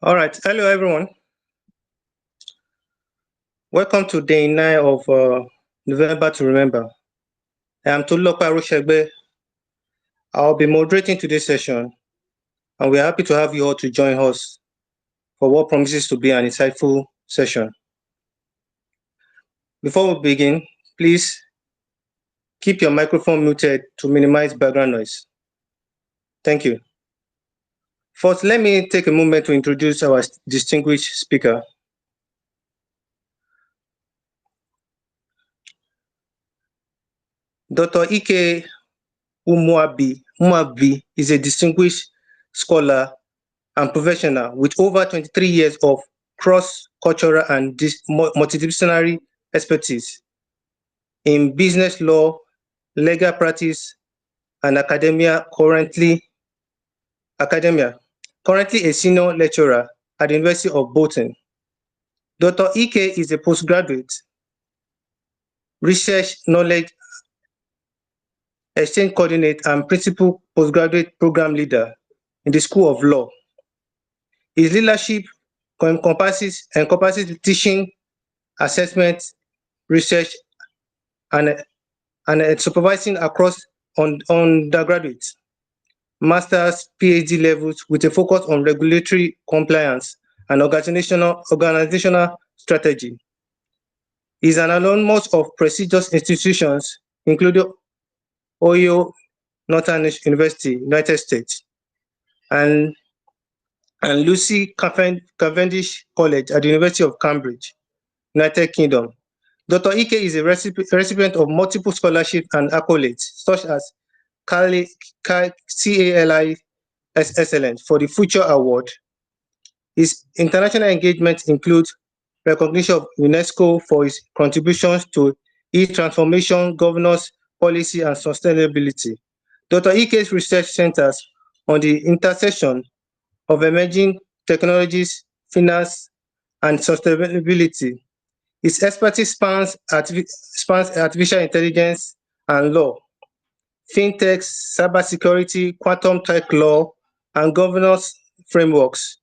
All right. Hello, everyone. Welcome to day 9 of November to Remember. I am Tolulope Aroshegbe. I'll be moderating today's session, and we're happy to have you all to join us for what promises to be an insightful session. Before we begin, please keep your microphone muted to minimize background noise. Thank you. First, let me take a moment to introduce our distinguished speaker. Dr. Ike Uhumuavbi is a distinguished scholar and professional with over 23 years of cross-cultural and multidisciplinary expertise in business law, legal practice, and academia. Currently a senior lecturer at the University of Bolton. Dr. Ike is a postgraduate research knowledge exchange coordinator and principal postgraduate program leader in the School of Law. His leadership encompasses teaching, assessment, research, and supervising across undergraduate, master's, PhD levels with a focus on regulatory compliance and organizational strategy. He is an alumnus of prestigious institutions, including Ohio Northern University, United States, and Lucy Cavendish College at the University of Cambridge, United Kingdom. Dr. Ike is a recipient of multiple scholarships and accolades, such as CALI Excellence for the Future Award. His international engagements include recognition of UNESCO for his contributions to e-transformation, governance, policy, and sustainability. Dr. Ike's research centers on the intersection of emerging technologies, finance, and sustainability. His expertise spans artificial intelligence and law, fintech, cybersecurity, quantum tech law, and governance frameworks.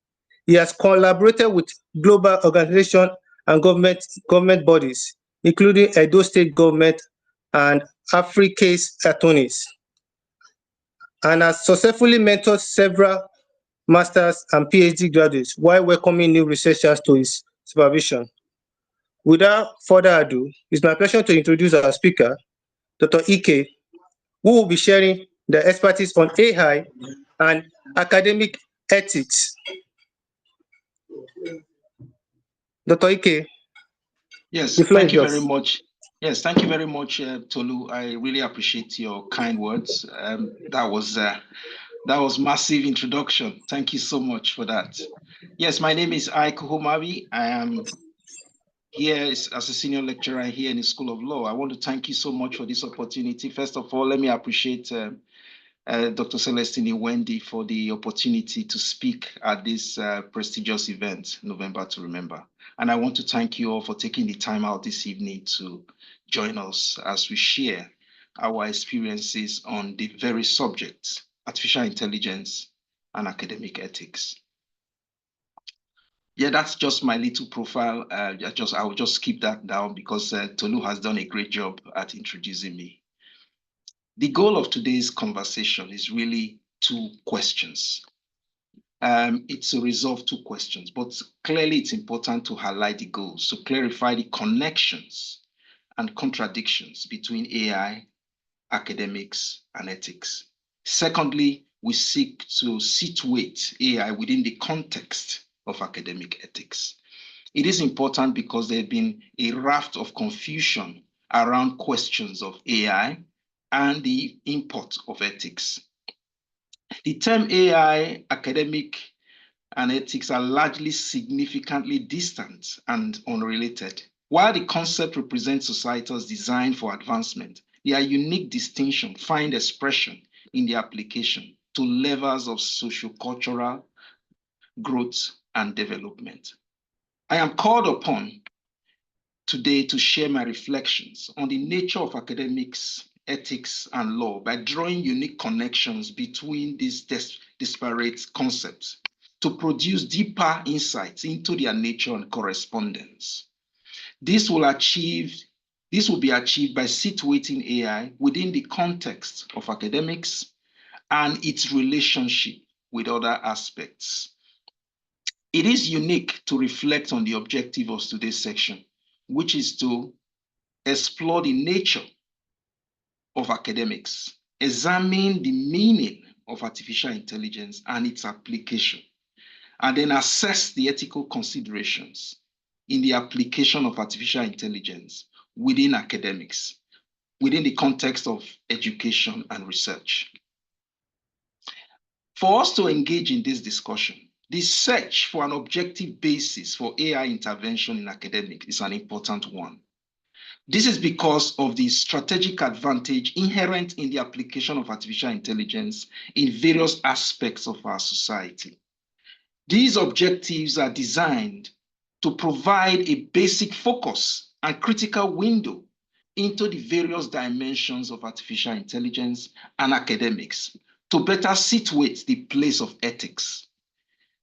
He has collaborated with global organizations and government bodies, including Edo State government and Africa's attorneys, and has successfully mentored several master's and PhD graduates while welcoming new researchers to his supervision. Without further ado, it's my pleasure to introduce our speaker, Dr. Ike, who will be sharing the expertise on AI and academic ethics. Dr. Ike. Yes, thank you very much. Yes, thank you very much, Tolu. I really appreciate your kind words. That was massive introduction. Thank you so much for that. Yes, my name is Ike Uhumuavbi. I am here as a senior lecturer here in the School of Law. I want to thank you so much for this opportunity. First of all, let me appreciate Dr. Celestine Wendy for the opportunity to speak at this prestigious event, November to Remember. And I want to thank you all for taking the time out this evening to join us as we share our experiences on the very subject, artificial intelligence and academic ethics. Yeah, that's just my little profile. I will just keep that down because Tolu has done a great job at introducing me. The goal of today's conversation is really two questions. It's to resolve two questions, but clearly it's important to highlight the goals, to clarify the connections and contradictions between AI, academics, and ethics. Secondly, we seek to situate AI within the context of academic ethics. It is important because there has been a raft of confusion around questions of AI and the import of ethics. The term AI, academic, and ethics are largely significantly distant and unrelated. While the concept represents society's design for advancement, their unique distinction find expression in the application to levels of sociocultural growth and development. I am called upon today to share my reflections on the nature of academics, ethics, and law by drawing unique connections between these disparate concepts to produce deeper insights into their nature and correspondence. This will be achieved by situating AI within the context of academics and its relationship with other aspects. It is unique to reflect on the objective of today's section, which is to explore the nature of academics, examine the meaning of artificial intelligence and its application, and then assess the ethical considerations in the application of artificial intelligence within academics, within the context of education and research. For us to engage in this discussion, the search for an objective basis for AI intervention in academics is an important one. This is because of the strategic advantage inherent in the application of artificial intelligence in various aspects of our society. These objectives are designed to provide a basic focus and critical window into the various dimensions of artificial intelligence and academics to better situate the place of ethics.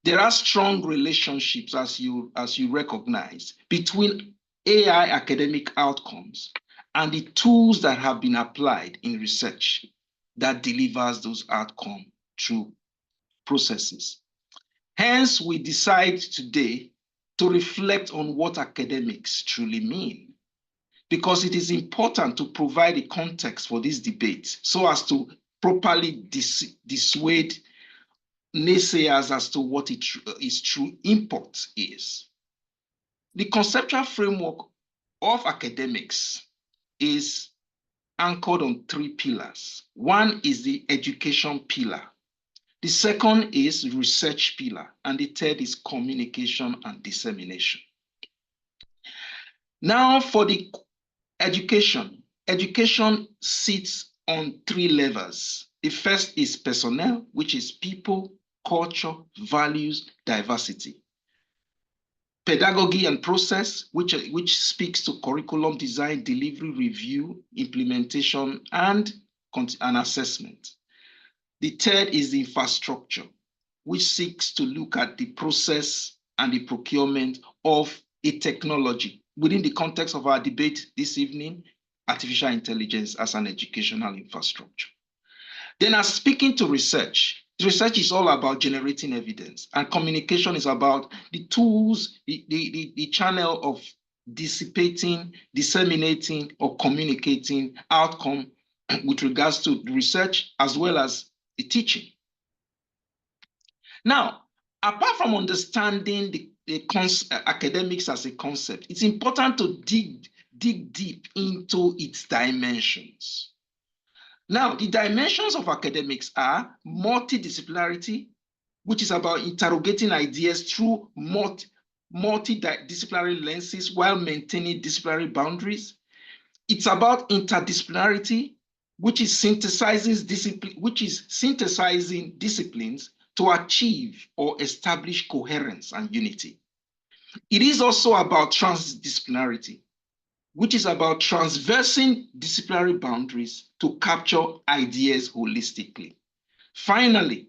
There are strong relationships, as you recognize, between AI academic outcomes and the tools that have been applied in research that delivers those outcomes through processes. Hence, we decide today to reflect on what academics truly mean, because it is important to provide a context for this debate so as to properly dissuade naysayers as to what its true import is. The conceptual framework of academics is anchored on three pillars. One is the education pillar. The second is research pillar, and the third is communication and dissemination. Now, for the education sits on three levels. The first is personnel, which is people, culture, values, diversity. Pedagogy and process, which speaks to curriculum design, delivery, review, implementation, and assessment. The third is the infrastructure, which seeks to look at the process and the procurement of a technology within the context of our debate this evening, artificial intelligence as an educational infrastructure. Then, as speaking to research is all about generating evidence, and communication is about the tools, the channel of dissipating, disseminating, or communicating outcome with regards to the research as well as the teaching. Now, apart from understanding the academics as a concept, it's important to dig deep into its dimensions. Now, the dimensions of academics are multidisciplinarity, which is about interrogating ideas through multidisciplinary lenses while maintaining disciplinary boundaries. It's about interdisciplinarity, which is synthesizing disciplines to achieve or establish coherence and unity. It is also about transdisciplinarity, which is about transversing disciplinary boundaries to capture ideas holistically. Finally,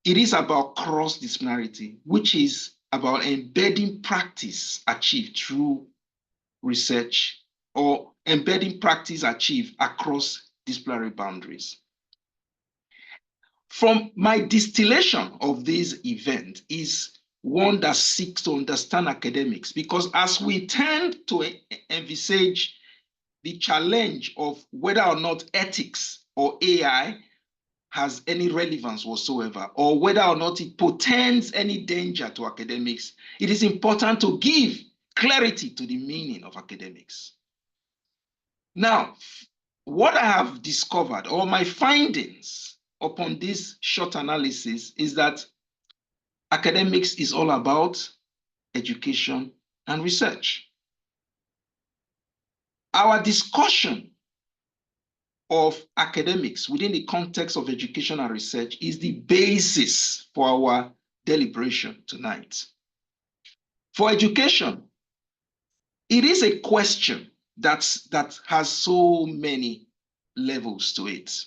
it is about cross-disciplinarity, which is about embedding practice achieved through research or embedding practice achieved across disciplinary boundaries. From my distillation of this event is one that seeks to understand academics, because as we tend to envisage the challenge of whether or not ethics or AI has any relevance whatsoever, or whether or not it portends any danger to academics, it is important to give clarity to the meaning of academics. Now, what I have discovered, or my findings upon this short analysis, is that academics is all about education and research. Our discussion of academics within the context of education and research is the basis for our deliberation tonight. For education, it is a question that has so many levels to it.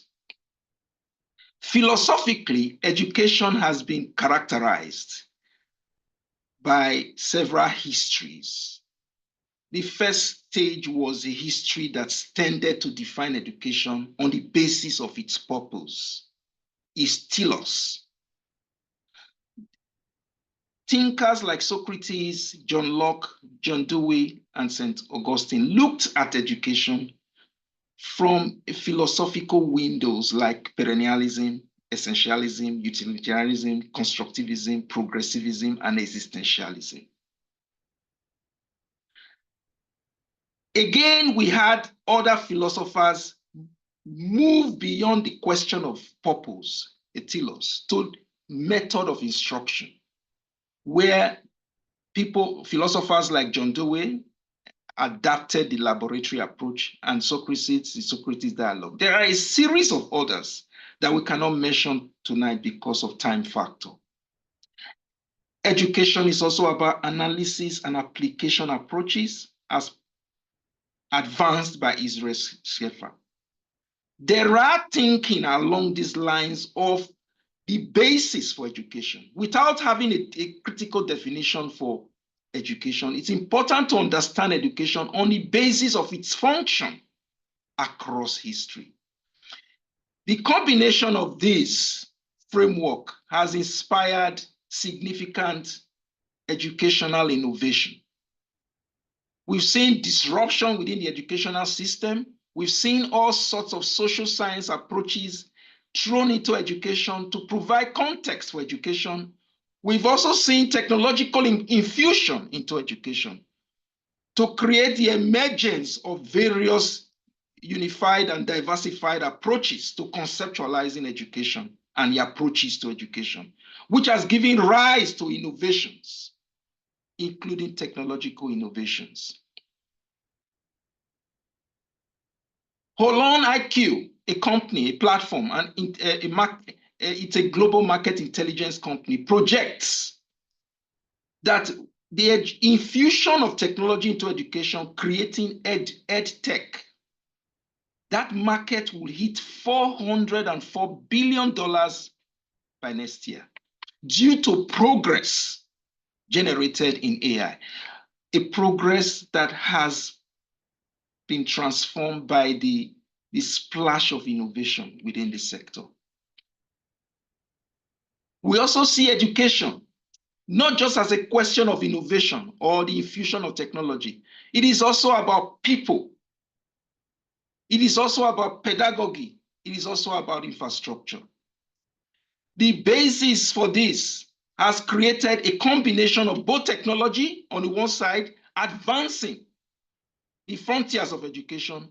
Philosophically, education has been characterized by several histories. The first stage was a history that tended to define education on the basis of its purpose, its telos. Thinkers like Socrates, John Locke, John Dewey, and St. Augustine looked at education from philosophical windows like perennialism, essentialism, utilitarianism, constructivism, progressivism, and existentialism. Again, we had other philosophers move beyond the question of purpose, a telos, to method of instruction, where philosophers like John Dewey adapted the laboratory approach, and Socrates, the Socrates dialogue. There are a series of others that we cannot mention tonight because of time factor. Education is also about analysis and application approaches as advanced by Israel Scheffer. There are thinking along these lines of the basis for education. Without having a critical definition for education, it's important to understand education on the basis of its function across history. The combination of this framework has inspired significant educational innovation. We've seen disruption within the educational system. We've seen all sorts of social science approaches thrown into education to provide context for education. We've also seen technological infusion into education to create the emergence of various unified and diversified approaches to conceptualizing education and the approaches to education, which has given rise to innovations, including technological innovations. Holon IQ, a company, a platform, and it's a global market intelligence company, projects that the infusion of technology into education, creating ed tech, that market will hit $404 billion by next year due to progress generated in AI, a progress that has been transformed by the splash of innovation within the sector. We also see education not just as a question of innovation or the infusion of technology. It is also about people. It is also about pedagogy. It is also about infrastructure. The basis for this has created a combination of both technology on the one side, advancing the frontiers of education,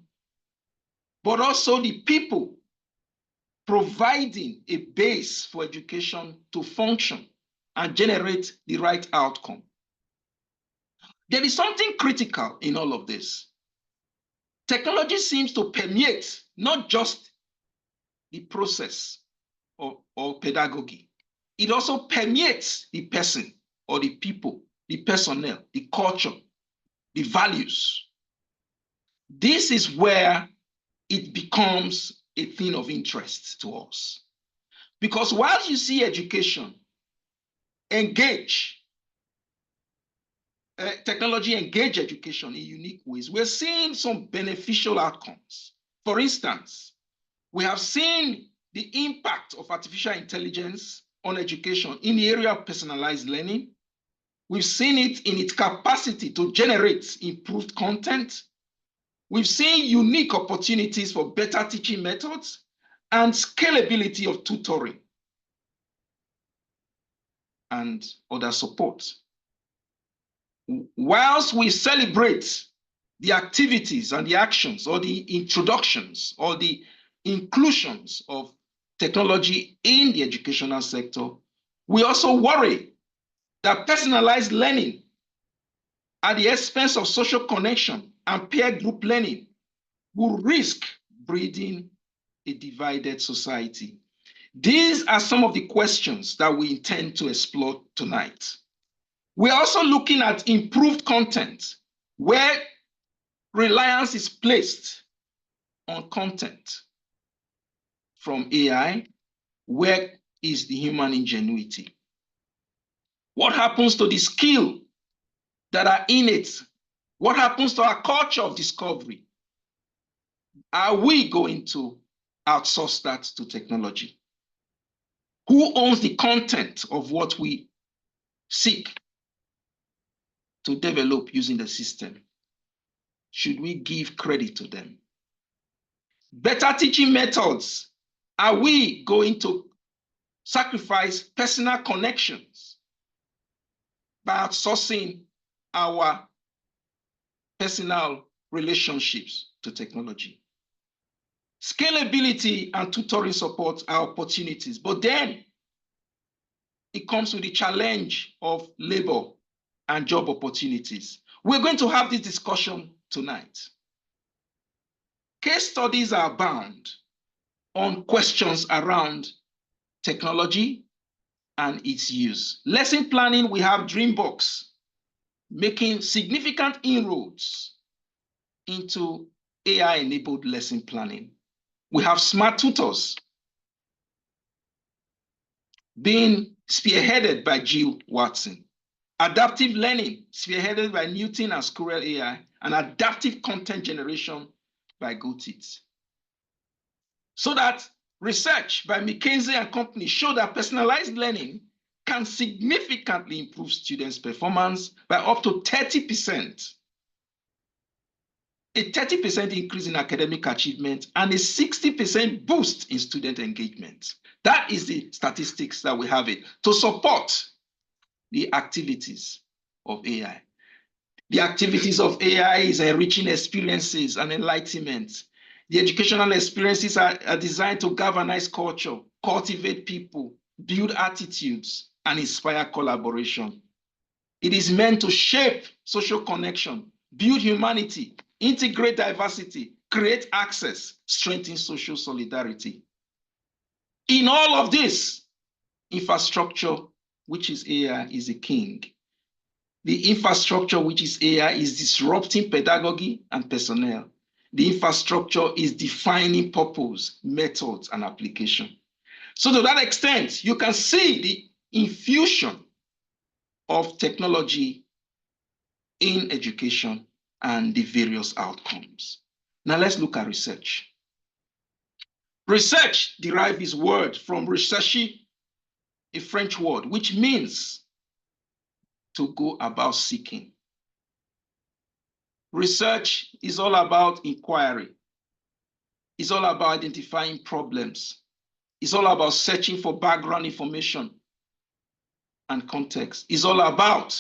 but also the people providing a base for education to function and generate the right outcome. There is something critical in all of this. Technology seems to permeate not just the process or pedagogy. It also permeates the person or the people, the personnel, the culture, the values. This is where it becomes a thing of interest to us. Because while you see education technology engage education in unique ways, we're seeing some beneficial outcomes. For instance, we have seen the impact of artificial intelligence on education in the area of personalized learning. We've seen it in its capacity to generate improved content. We've seen unique opportunities for better teaching methods and scalability of tutoring and other support. Whilst we celebrate the activities and the actions or the introductions or the inclusions of technology in the educational sector, we also worry that personalized learning at the expense of social connection and peer group learning will risk breeding a divided society. These are some of the questions that we intend to explore tonight. We're also looking at improved content, where reliance is placed on content from AI, Where is the human ingenuity? What happens to the skill that are innate? What happens to our culture of discovery? Are we going to outsource that to technology? Who owns the content of what we seek to develop using the system? Should we give credit to them? Better teaching methods. Are we going to sacrifice personal connections by outsourcing our personal relationships to technology? Scalability and tutoring support are opportunities, but then it comes with the challenge of labor and job opportunities. We're going to have this discussion tonight. Case studies are bound on questions around technology and its use. Lesson planning, we have Dreambox making significant inroads into AI-enabled lesson planning. We have smart tutors being spearheaded by Jill Watson. Adaptive learning, spearheaded by Newton and Squirrel AI, and adaptive content generation by GoTit. So that research by McKinsey and company show that personalized learning can significantly improve students' performance by up to 30%. A 30% increase in academic achievement and a 60% boost in student engagement. That is the statistics that we have it to support the activities of AI. The activities of AI is enriching experiences and enlightenment. The educational experiences are designed to galvanize culture, cultivate people, build attitudes, and inspire collaboration. It is meant to shape social connection, build humanity, integrate diversity, create access, strengthen social solidarity. In all of this, infrastructure, which is AI, is a king. The infrastructure, which is AI, is disrupting pedagogy and personnel. The infrastructure is defining purpose, methods, and application. So to that extent, you can see the infusion of technology in education and the various outcomes. Now let's look at research. Research derives its word from rechercher, a French word, which means to go about seeking. Research is all about inquiry. It's all about identifying problems. It's all about searching for background information and context. It's all about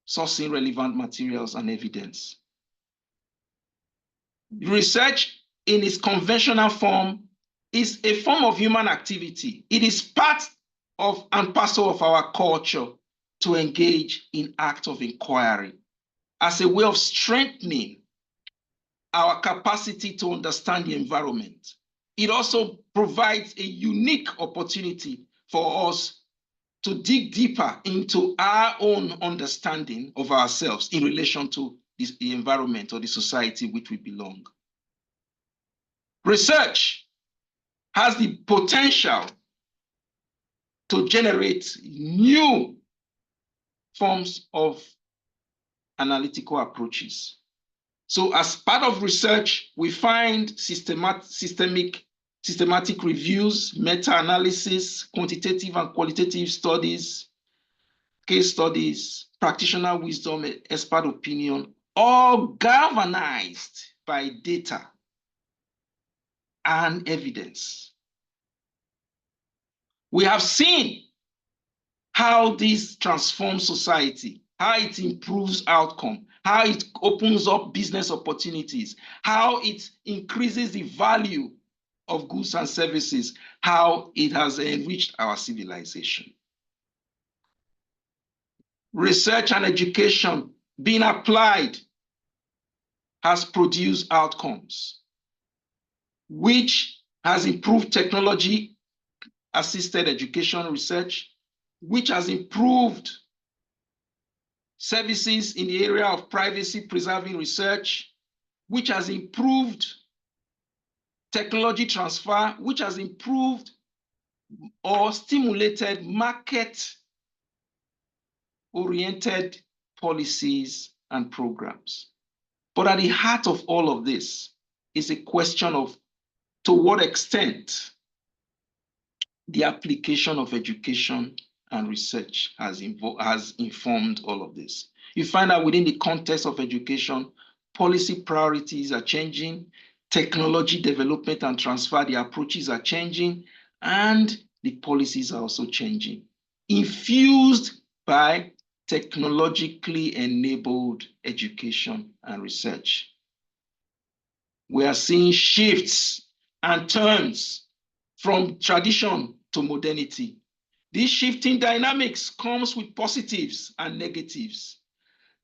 sourcing relevant materials and evidence. Research in its conventional form is a form of human activity. It is part of and parcel of our culture to engage in acts of inquiry as a way of strengthening our capacity to understand the environment. It also provides a unique opportunity for us to dig deeper into our own understanding of ourselves in relation to the environment or the society in which we belong. Research has the potential to generate new forms of analytical approaches. So as part of research, we find systematic reviews, meta-analysis, quantitative and qualitative studies, case studies, practitioner wisdom, expert opinion, all galvanized by data and evidence. We have seen how this transforms society, how it improves outcome, how it opens up business opportunities, how it increases the value of goods and services, how it has enriched our civilization. Research and education being applied has produced outcomes, which has improved technology-assisted education research, which has improved services in the area of privacy-preserving research, which has improved technology transfer, which has improved or stimulated market-oriented policies and programs. But at the heart of all of this is a question of to what extent the application of education and research has informed all of this. You find that within the context of education, policy priorities are changing, technology development and transfer, the approaches are changing, and the policies are also changing, infused by technologically enabled education and research. We are seeing shifts and turns from tradition to modernity. This shifting dynamics comes with positives and negatives.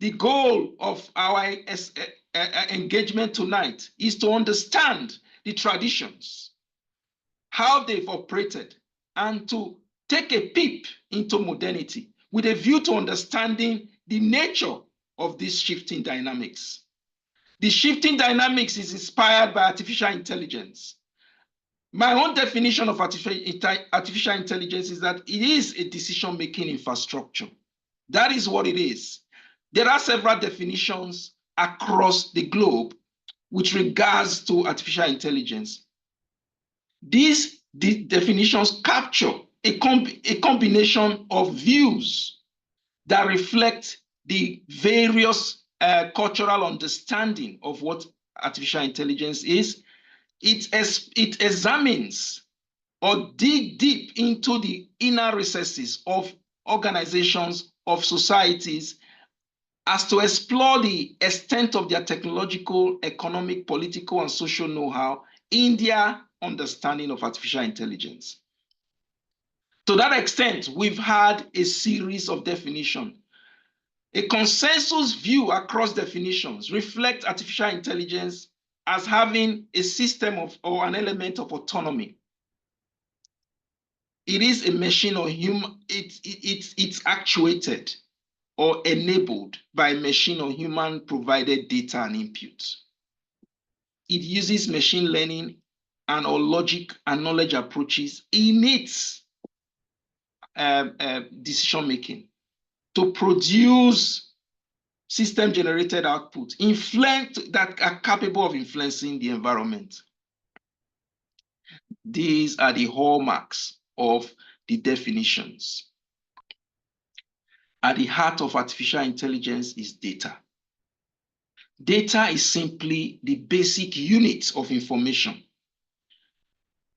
The goal of our engagement tonight is to understand the traditions, how they've operated, and to take a peep into modernity with a view to understanding the nature of these shifting dynamics. The shifting dynamics is inspired by artificial intelligence. My own definition of artificial intelligence is that it is a decision-making infrastructure. That is what it is. There are several definitions across the globe with regards to artificial intelligence. These definitions capture a combination of views that reflect the various cultural understanding of what artificial intelligence is. It examines or dig deep into the inner recesses of organizations, of societies, as to explore the extent of their technological, economic, political, and social know-how in their understanding of artificial intelligence. To that extent, we've had a series of definitions. A consensus view across definitions reflects artificial intelligence as having a system of or an element of autonomy. It is a machine or human, it's actuated or enabled by machine or human provided data and input. It uses machine learning and or logic and knowledge approaches in its decision making to produce system generated output that are capable of influencing the environment. These are the hallmarks of the definitions. At the heart of artificial intelligence is data. Data is simply the basic unit of information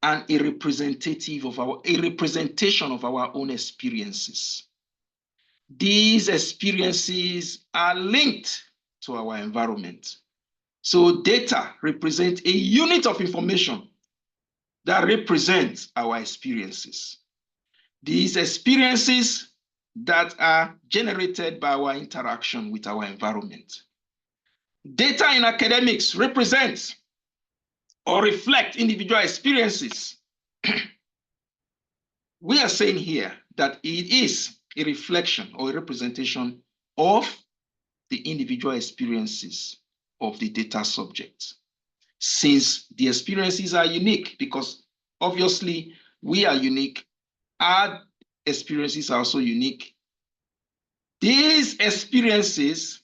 and a representation of our own experiences. These experiences are linked to our environment. So data represents a unit of information that represents our experiences. These experiences that are generated by our interaction with our environment. Data in academics represents or reflect individual experiences. We are saying here that it is a reflection or a representation of the individual experiences of the data subject. Since the experiences are unique, because obviously we are unique, our experiences are also unique. These experiences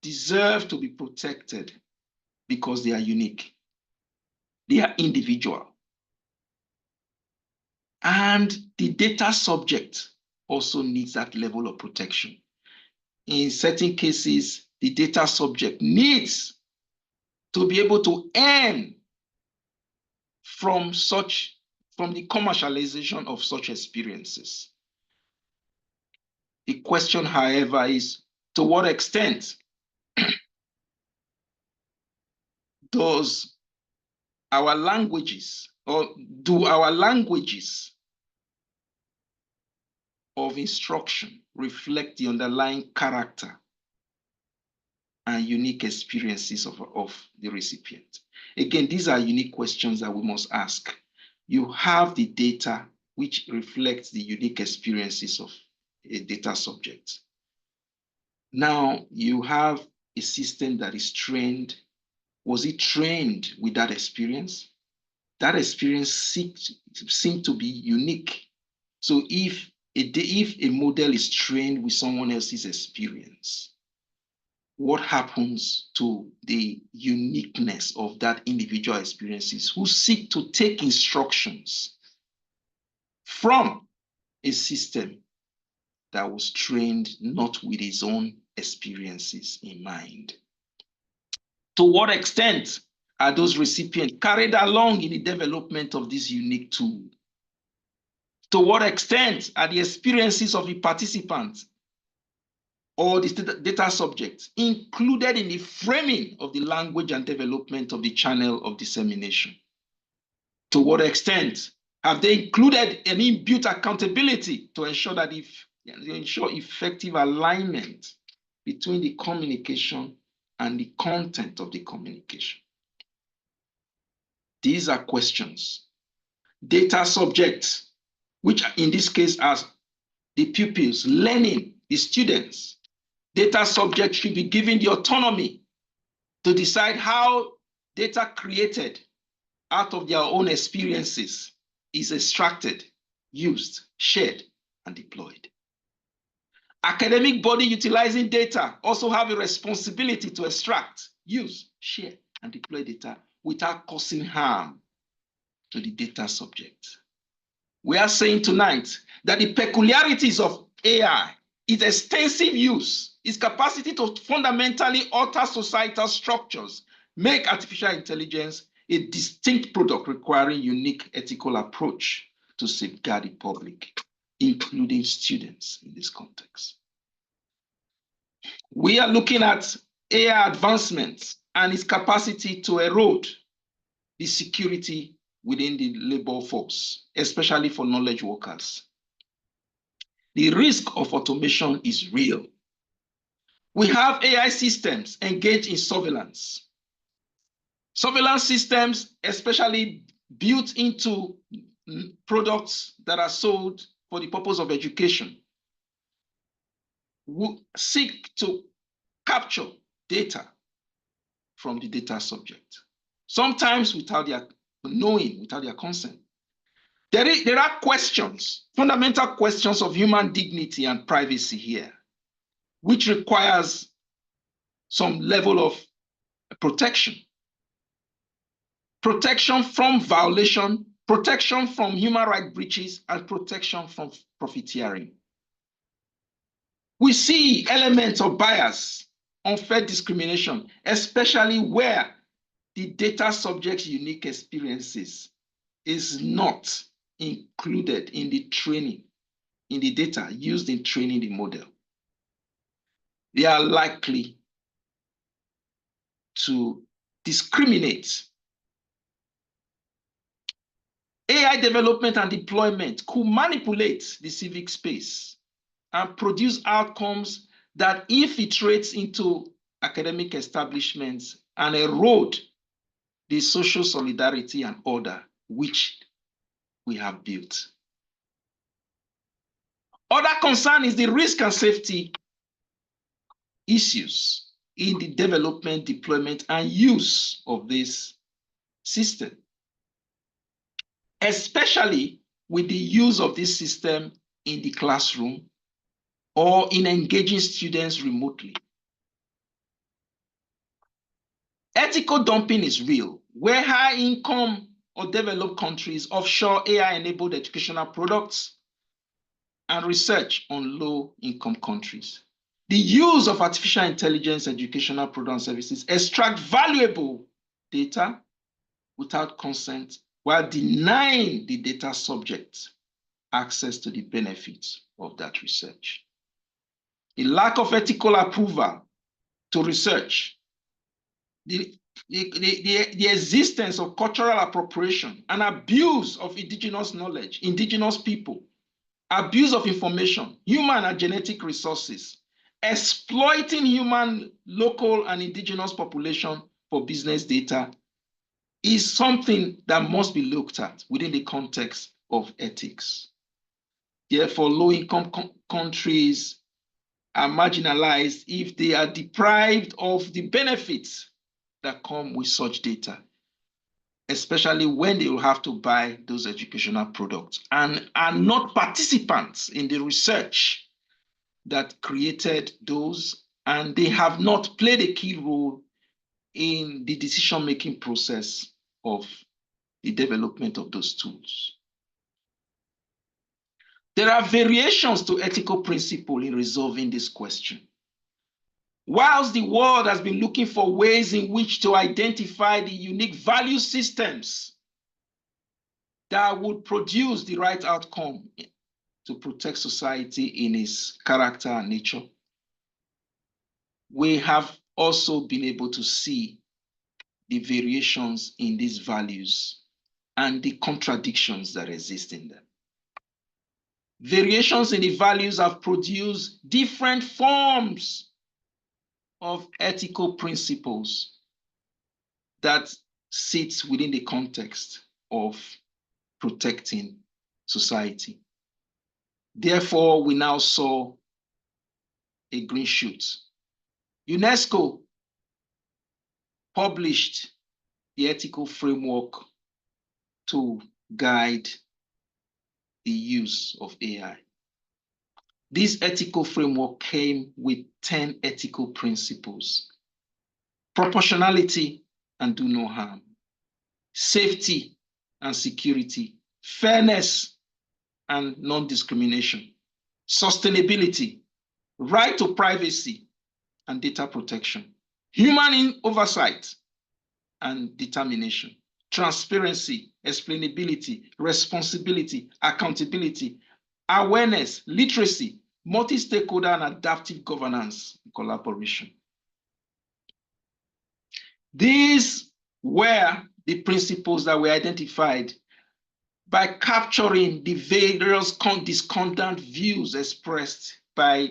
deserve to be protected because they are unique. They are individual. And the data subject also needs that level of protection. In certain cases, the data subject needs to be able to earn from the commercialization of such experiences. The question, however, is to what extent does our languages, or do our languages of instruction reflect the underlying character and unique experiences of the recipient? Again, these are unique questions that we must ask. You have the data which reflects the unique experiences of a data subject. Now you have a system that is trained. Was it trained with that experience? that experience seems to be unique. So if a model is trained with someone else's experience, what happens to the uniqueness of that individual experiences who seek to take instructions from a system that was trained not with his own experiences in mind? To what extent are those recipients carried along in the development of this unique tool? To what extent are the experiences of the participants or the data subjects included in the framing of the language and development of the channel of dissemination? To what extent have they included an inbuilt accountability to ensure that effective alignment between the communication and the content of the communication? These are questions. Data subjects, which in this case are the pupils learning, the students, data subjects should be given the autonomy to decide how data created out of their own experiences is extracted, used, shared, and deployed. Academic body utilizing data also have a responsibility to extract, use, share, and deploy data without causing harm to the data subject. We are saying tonight that the peculiarities of AI, its extensive use, its capacity to fundamentally alter societal structures, make artificial intelligence a distinct product requiring unique ethical approach to safeguard the public, including students in this context. We are looking at AI advancements and its capacity to erode the security within the labor force, especially for knowledge workers. The risk of automation is real. We have AI systems engaged in surveillance. Surveillance systems, especially built into products that are sold for the purpose of education, will seek to capture data from the data subject, sometimes without their knowing, without their consent. There are questions, fundamental questions of human dignity and privacy here, which requires some level of protection. Protection from violation, protection from human rights breaches, and protection from profiteering. We see elements of bias, unfair discrimination, especially where the data subject's unique experiences is not included in the training, in the data used in training the model. They are likely to discriminate. AI development and deployment could manipulate the civic space and produce outcomes that infiltrates into academic establishments and erode the social solidarity and order which we have built. Other concern is the risk and safety issues in the development, deployment, and use of this system, especially with the use of this system in the classroom or in engaging students remotely. Ethical dumping is real, where high-income or developed countries offshore AI-enabled educational products and research on low-income countries. The use of artificial intelligence educational products and services extract valuable data without consent while denying the data subject access to the benefits of that research. The lack of ethical approval to research, the existence of cultural appropriation and abuse of indigenous knowledge, indigenous people, abuse of information, human and genetic resources, exploiting human, local, and indigenous population for business data is something that must be looked at within the context of ethics. Therefore, low-income countries are marginalized if they are deprived of the benefits that come with such data, especially when they will have to buy those educational products and are not participants in the research that created those, and they have not played a key role in the decision-making process of the development of those tools. There are variations to ethical principle in resolving this question. Whilst the world has been looking for ways in which to identify the unique value systems that would produce the right outcome to protect society in its character and nature, we have also been able to see the variations in these values and the contradictions that exist in them. Variations in the values have produced different forms of ethical principles that sit within the context of protecting society. Therefore, we now saw a green shoot. UNESCO published the ethical framework to guide the use of AI. This ethical framework came with 10 ethical principles: proportionality and do no harm, safety and security, fairness and non-discrimination, sustainability, right to privacy and data protection, human oversight and determination, transparency, explainability, responsibility, accountability, awareness, literacy, multi-stakeholder and adaptive governance and collaboration. These were the principles that were identified by capturing the various discordant views expressed by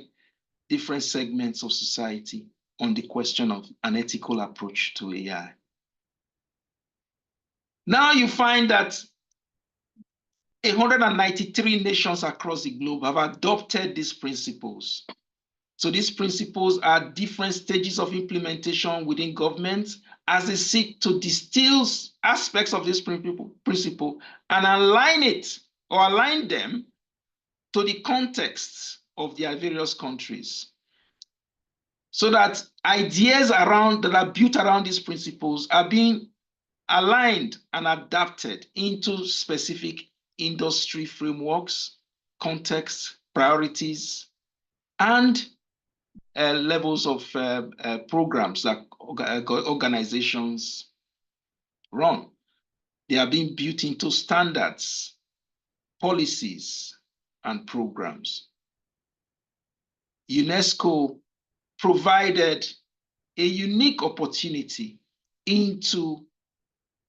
different segments of society on the question of an ethical approach to AI. Now you find that 193 nations across the globe have adopted these principles. So these principles are different stages of implementation within governments as they seek to distill aspects of this principle and align them to the contexts of their various countries, so that ideas that are built around these principles are being aligned and adapted into specific industry frameworks, contexts, priorities, and levels of programs that organizations run. They are being built into standards, policies, and programs. UNESCO provided a unique opportunity into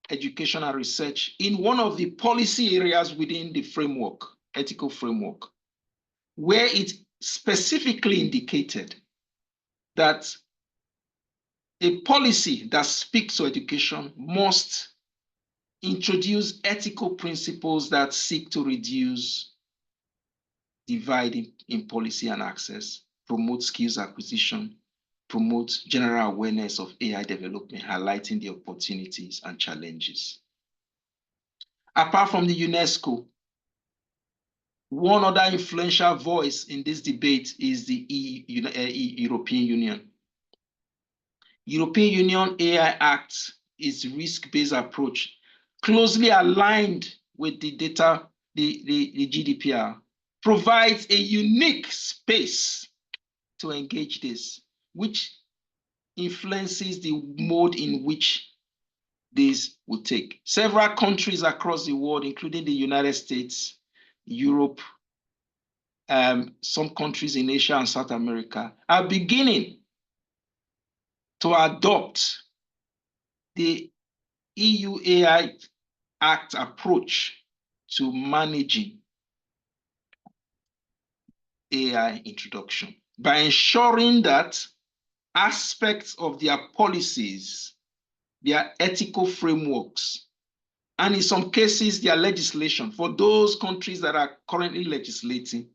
educational research in one of the policy areas within the framework, ethical framework, where it specifically indicated that a policy that speaks to education must introduce ethical principles that seek to reduce divide in policy and access, promote skills acquisition, promote general awareness of AI development, highlighting the opportunities and challenges. Apart from the UNESCO, one other influential voice in this debate is the European Union. European Union AI Act is risk-based approach, closely aligned with the GDPR, provides a unique space to engage this, which influences the mode in which this will take. Several countries across the world, including the United States, Europe, some countries in Asia and South America, are beginning to adopt the EU AI Act approach to managing AI introduction by ensuring that aspects of their policies, their ethical frameworks, and in some cases, their legislation, for those countries that are currently legislating,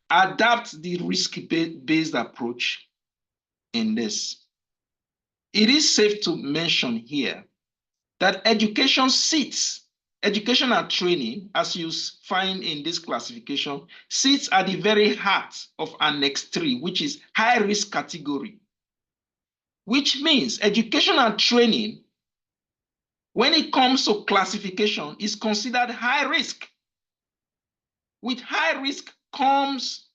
adapt the risk-based approach in this. It is safe to mention here that education and training, as you find in this classification, sits at the very heart of Annex 3, which is high risk category, which means education and training, when it comes to classification, is considered high risk. With high risk comes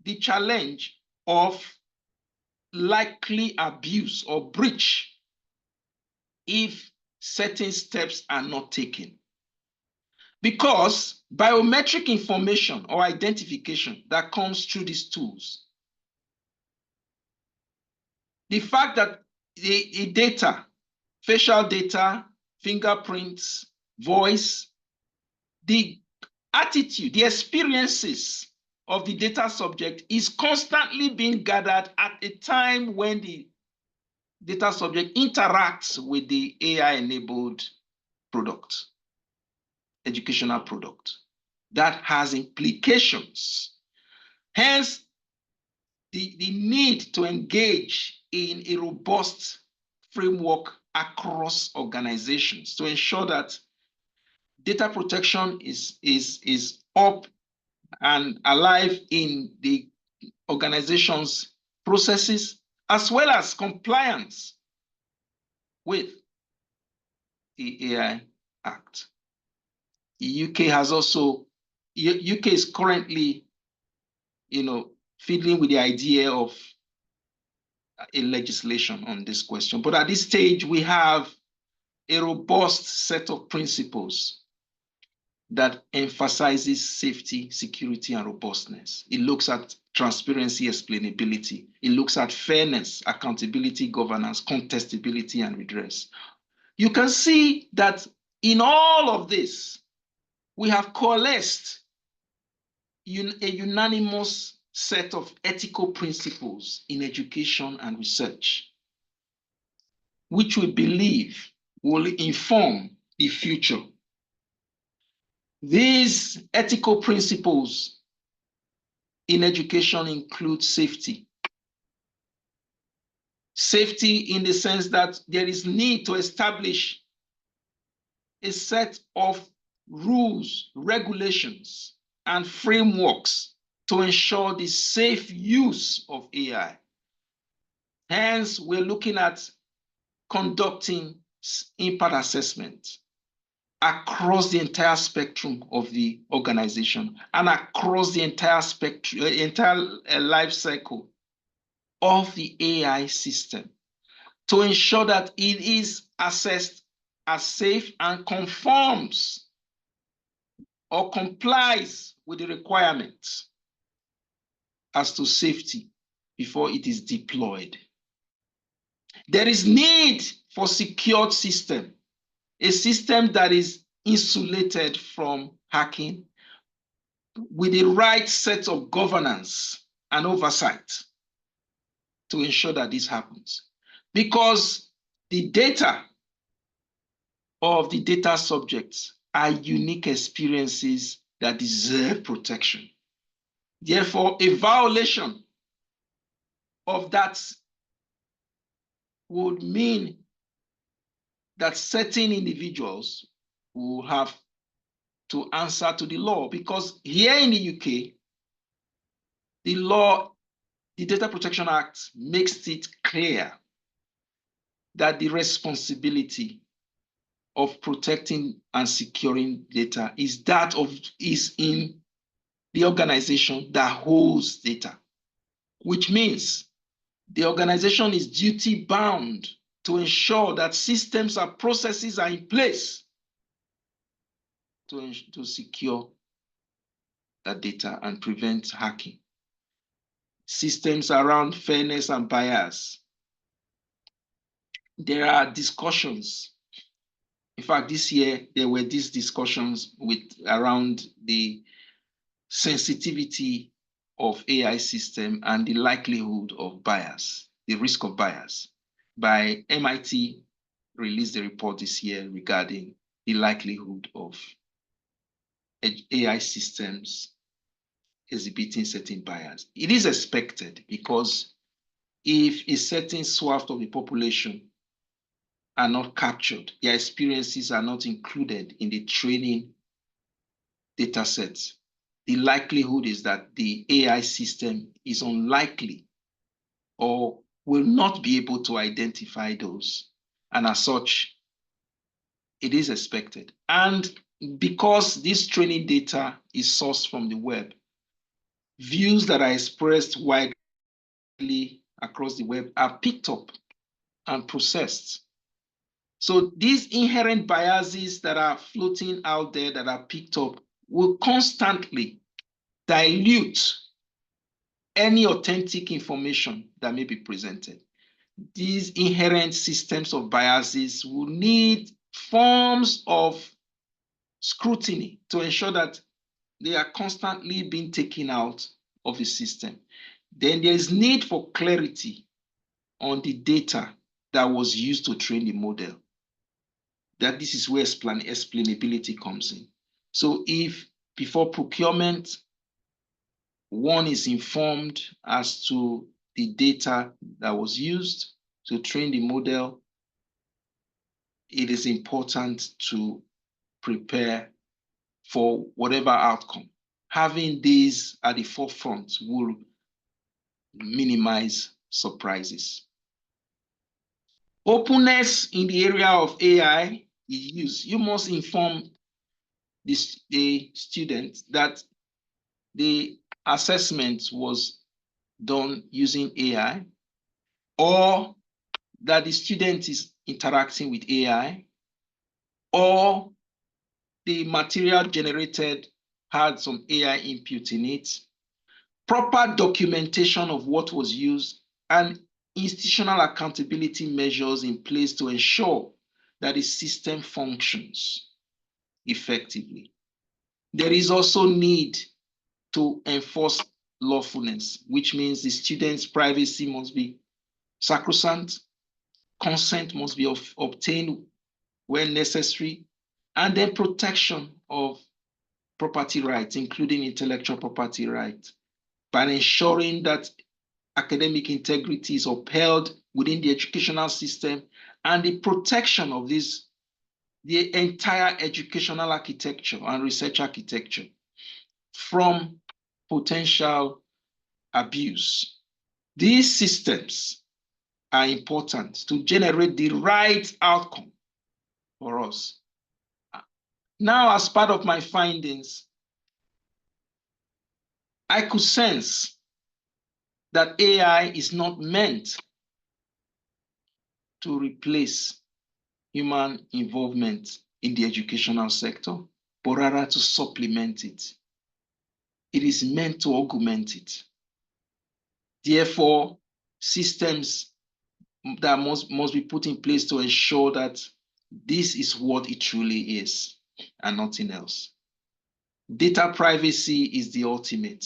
the challenge of likely abuse or breach if certain steps are not taken. Because biometric information or identification that comes through these tools, the fact that the data, facial data, fingerprints, voice, the attitude, the experiences of the data subject is constantly being gathered at a time when the data subject interacts with the AI-enabled product, educational product. That has implications. Hence, the need to engage in a robust framework across organizations to ensure that data protection is up and alive in the organization's processes, as well as compliance with the AI Act. The UK has also, UK is currently, fiddling with the idea of a legislation on this question. But at this stage, we have a robust set of principles that emphasizes safety, security, and robustness. It looks at transparency, explainability. It looks at fairness, accountability, governance, contestability, and redress. You can see that in all of this, we have coalesced a unanimous set of ethical principles in education and research, which we believe will inform the future. These ethical principles in education include safety. Safety in the sense that there is need to establish a set of rules, regulations, and frameworks to ensure the safe use of AI. Hence, we're looking at conducting impact assessment across the entire spectrum of the organization and across the entire spectrum, life cycle of the AI system to ensure that it is assessed as safe and conforms or complies with the requirements as to safety before it is deployed. There is need for secured system, a system that is insulated from hacking with the right set of governance and oversight to ensure that this happens. Because the data of the data subjects are unique experiences that deserve protection. Therefore, a violation of that would mean that certain individuals will have to answer to the law, because here in the UK, the law, the Data Protection Act, makes it clear that the responsibility of protecting and securing data is in the organization that holds data, which means the organization is duty bound to ensure that systems and processes are in place to secure that data and prevent hacking. Systems around fairness and bias. There are discussions. In fact, this year, there were these discussions around the sensitivity of AI system and the likelihood of bias, the risk of bias. By MIT released a report this year regarding the likelihood of AI systems exhibiting certain bias. It is expected because if a certain swath of the population are not captured, their experiences are not included in the training data sets, the likelihood is that the AI system is unlikely or will not be able to identify those. And as such, it is expected. And because this training data is sourced from the web, views that are expressed widely across the web are picked up and processed. So these inherent biases that are floating out there that are picked up will constantly dilute any authentic information that may be presented. These inherent systems of biases will need forms of scrutiny to ensure that they are constantly being taken out of the system. Then there is need for clarity on the data that was used to train the model. That this is where explainability comes in. So if before procurement, one is informed as to the data that was used to train the model, it is important to prepare for whatever outcome. Having these at the forefront will minimize surprises. Openness in the area of AI is used. You must inform the student that the assessment was done using AI, or that the student is interacting with AI, or the material generated had some AI input in it, proper documentation of what was used, and institutional accountability measures in place to ensure that the system functions effectively. There is also need to enforce lawfulness, which means the student's privacy must be sacrosanct, consent must be obtained when necessary, and then protection of property rights, including intellectual property rights, by ensuring that academic integrity is upheld within the educational system and the protection of this, the entire educational architecture and research architecture from potential abuse. These systems are important to generate the right outcome for us. Now, as part of my findings, I could sense that AI is not meant to replace human involvement in the educational sector, but rather to supplement it. It is meant to augment it. Therefore, systems that must be put in place to ensure that this is what it truly is and nothing else. Data privacy is the ultimate,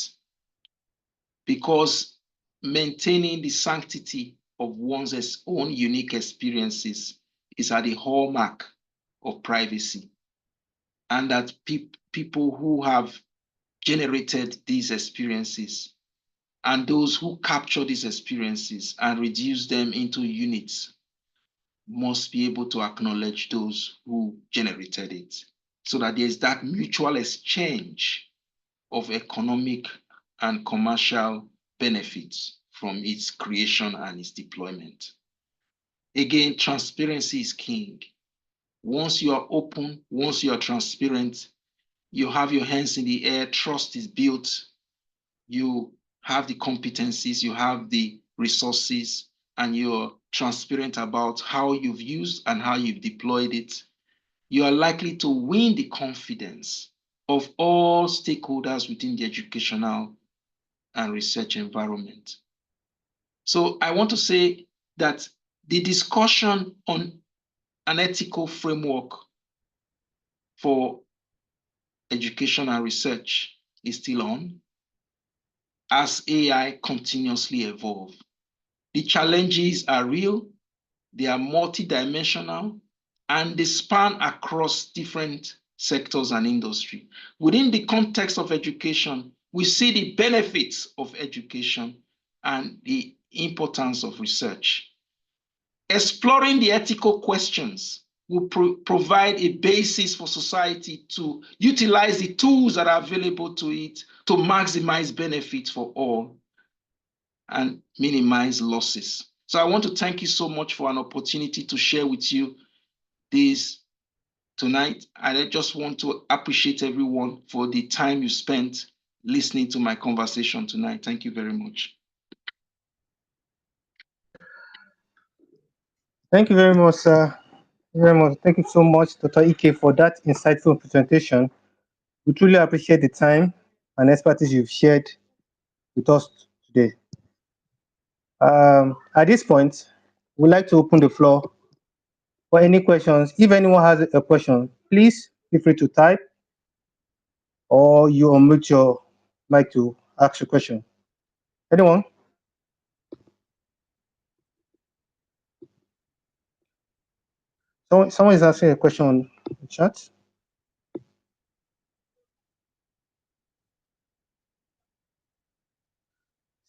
because maintaining the sanctity of one's own unique experiences is at the hallmark of privacy, and that people who have generated these experiences and those who capture these experiences and reduce them into units must be able to acknowledge those who generated it, so that there's that mutual exchange of economic and commercial benefits from its creation and its deployment. Again, transparency is king. Once you are open, once you are transparent, you have your hands in the air, trust is built, you have the competencies, you have the resources, and you're transparent about how you've used and how you've deployed it, you are likely to win the confidence of all stakeholders within the educational and research environment. So I want to say that the discussion on an ethical framework for education and research is still on as AI continuously evolve. The challenges are real, they are multidimensional, and they span across different sectors and industry. Within the context of education, we see the benefits of education and the importance of research. Exploring the ethical questions will provide a basis for society to utilize the tools that are available to it to maximize benefits for all and minimize losses. So I want to thank you so much for an opportunity to share with you this tonight. I just want to appreciate everyone for the time you spent listening to my conversation tonight. Thank you very much. Thank you very much, sir. Very much. Thank you so much, Dr. Ike, for that insightful presentation. We truly appreciate the time and expertise you've shared with us today. At this point, we'd like to open the floor for any questions. If anyone has a question, please feel free to type or you unmute your mic to ask your question. Anyone? Someone is asking a question on the chat.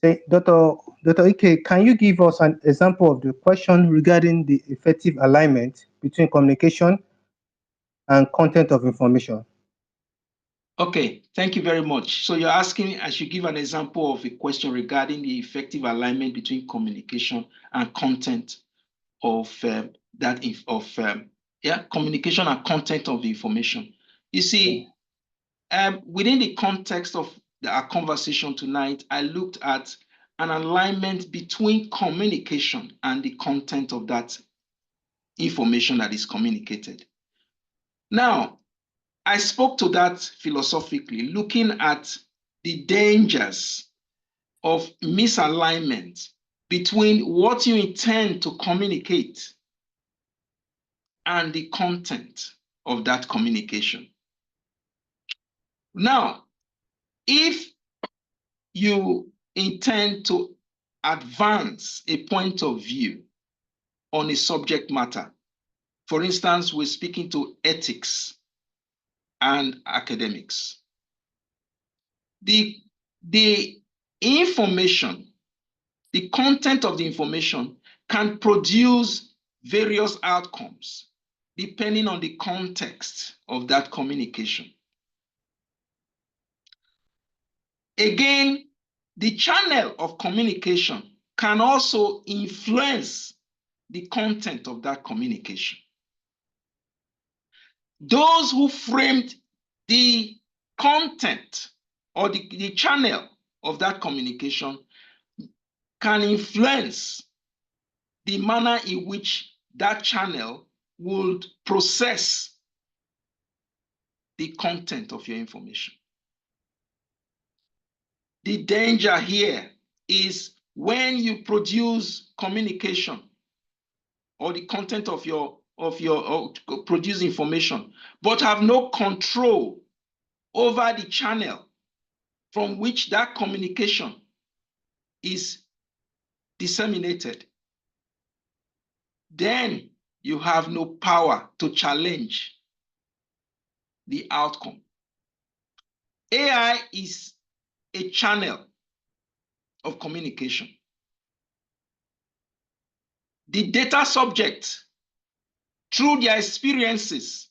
Say, Dr. Ike, can you give us an example of the question regarding the effective alignment between communication and content of information? Okay, thank you very much. So you're asking I should give an example of a question regarding the effective alignment between communication and content of communication and content of the information. You see, within the context of our conversation tonight, I looked at an alignment between communication and the content of that information that is communicated. Now, I spoke to that philosophically, looking at the dangers of misalignment between what you intend to communicate and the content of that communication. Now, if you intend to advance a point of view on a subject matter, for instance, we're speaking to ethics and academics, the information, the content of the information can produce various outcomes depending on the context of that communication. Again, the channel of communication can also influence the content of that communication. Those who framed the content or the channel of that communication can influence the manner in which that channel would process the content of your information. The danger here is when you produce communication or the content of your produce information, but have no control over the channel from which that communication is disseminated, then you have no power to challenge the outcome. AI is a channel of communication. The data subject, through their experiences,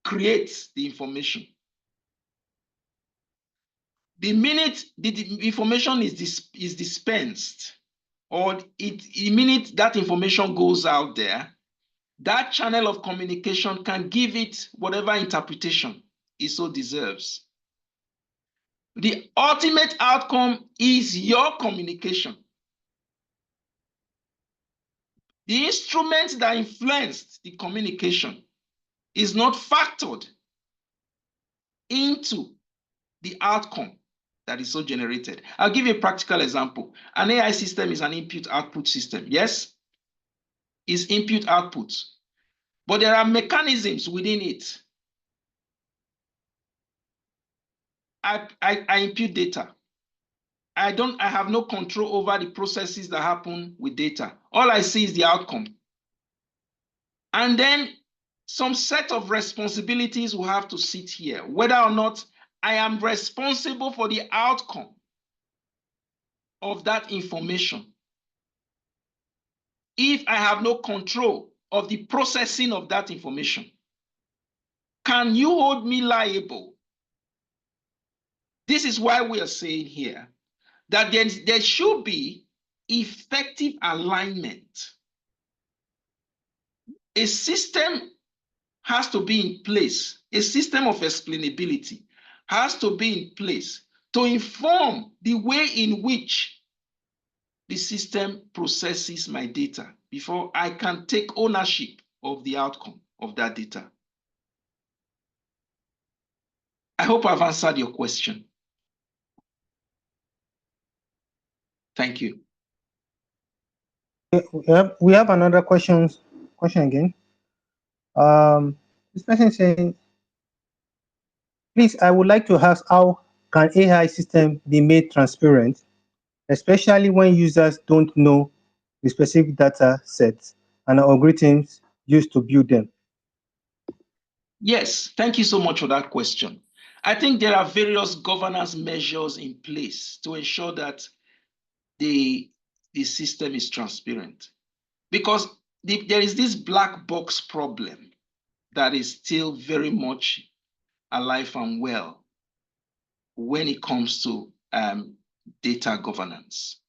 creates the information. The minute the information is dispensed, or the minute that information goes out there, that channel of communication can give it whatever interpretation it so deserves. The ultimate outcome is your communication. The instrument that influenced the communication is not factored into the outcome that is so generated. I'll give you a practical example. An AI system is an input-output system. Yes, it's input-output. But there are mechanisms within it. I input data. I have no control over the processes that happen with data. All I see is the outcome. And then some set of responsibilities will have to sit here, whether or not I am responsible for the outcome of that information. if I have no control of the processing of that information? Can you hold me liable? This is why we are saying here that there should be effective alignment. A system has to be in place. A system of explainability has to be in place to inform the way in which the system processes my data before I can take ownership of the outcome of that data. I hope I've answered your question. Thank you. We have another question again. This person is saying, please, I would like to ask, how can AI system be made transparent, especially when users don't know the specific data sets and algorithms used to build them? Yes, thank you so much for that question. I think there are various governance measures in place to ensure that the system is transparent, because there is this black box problem that is still very much alive and well when it comes to data governance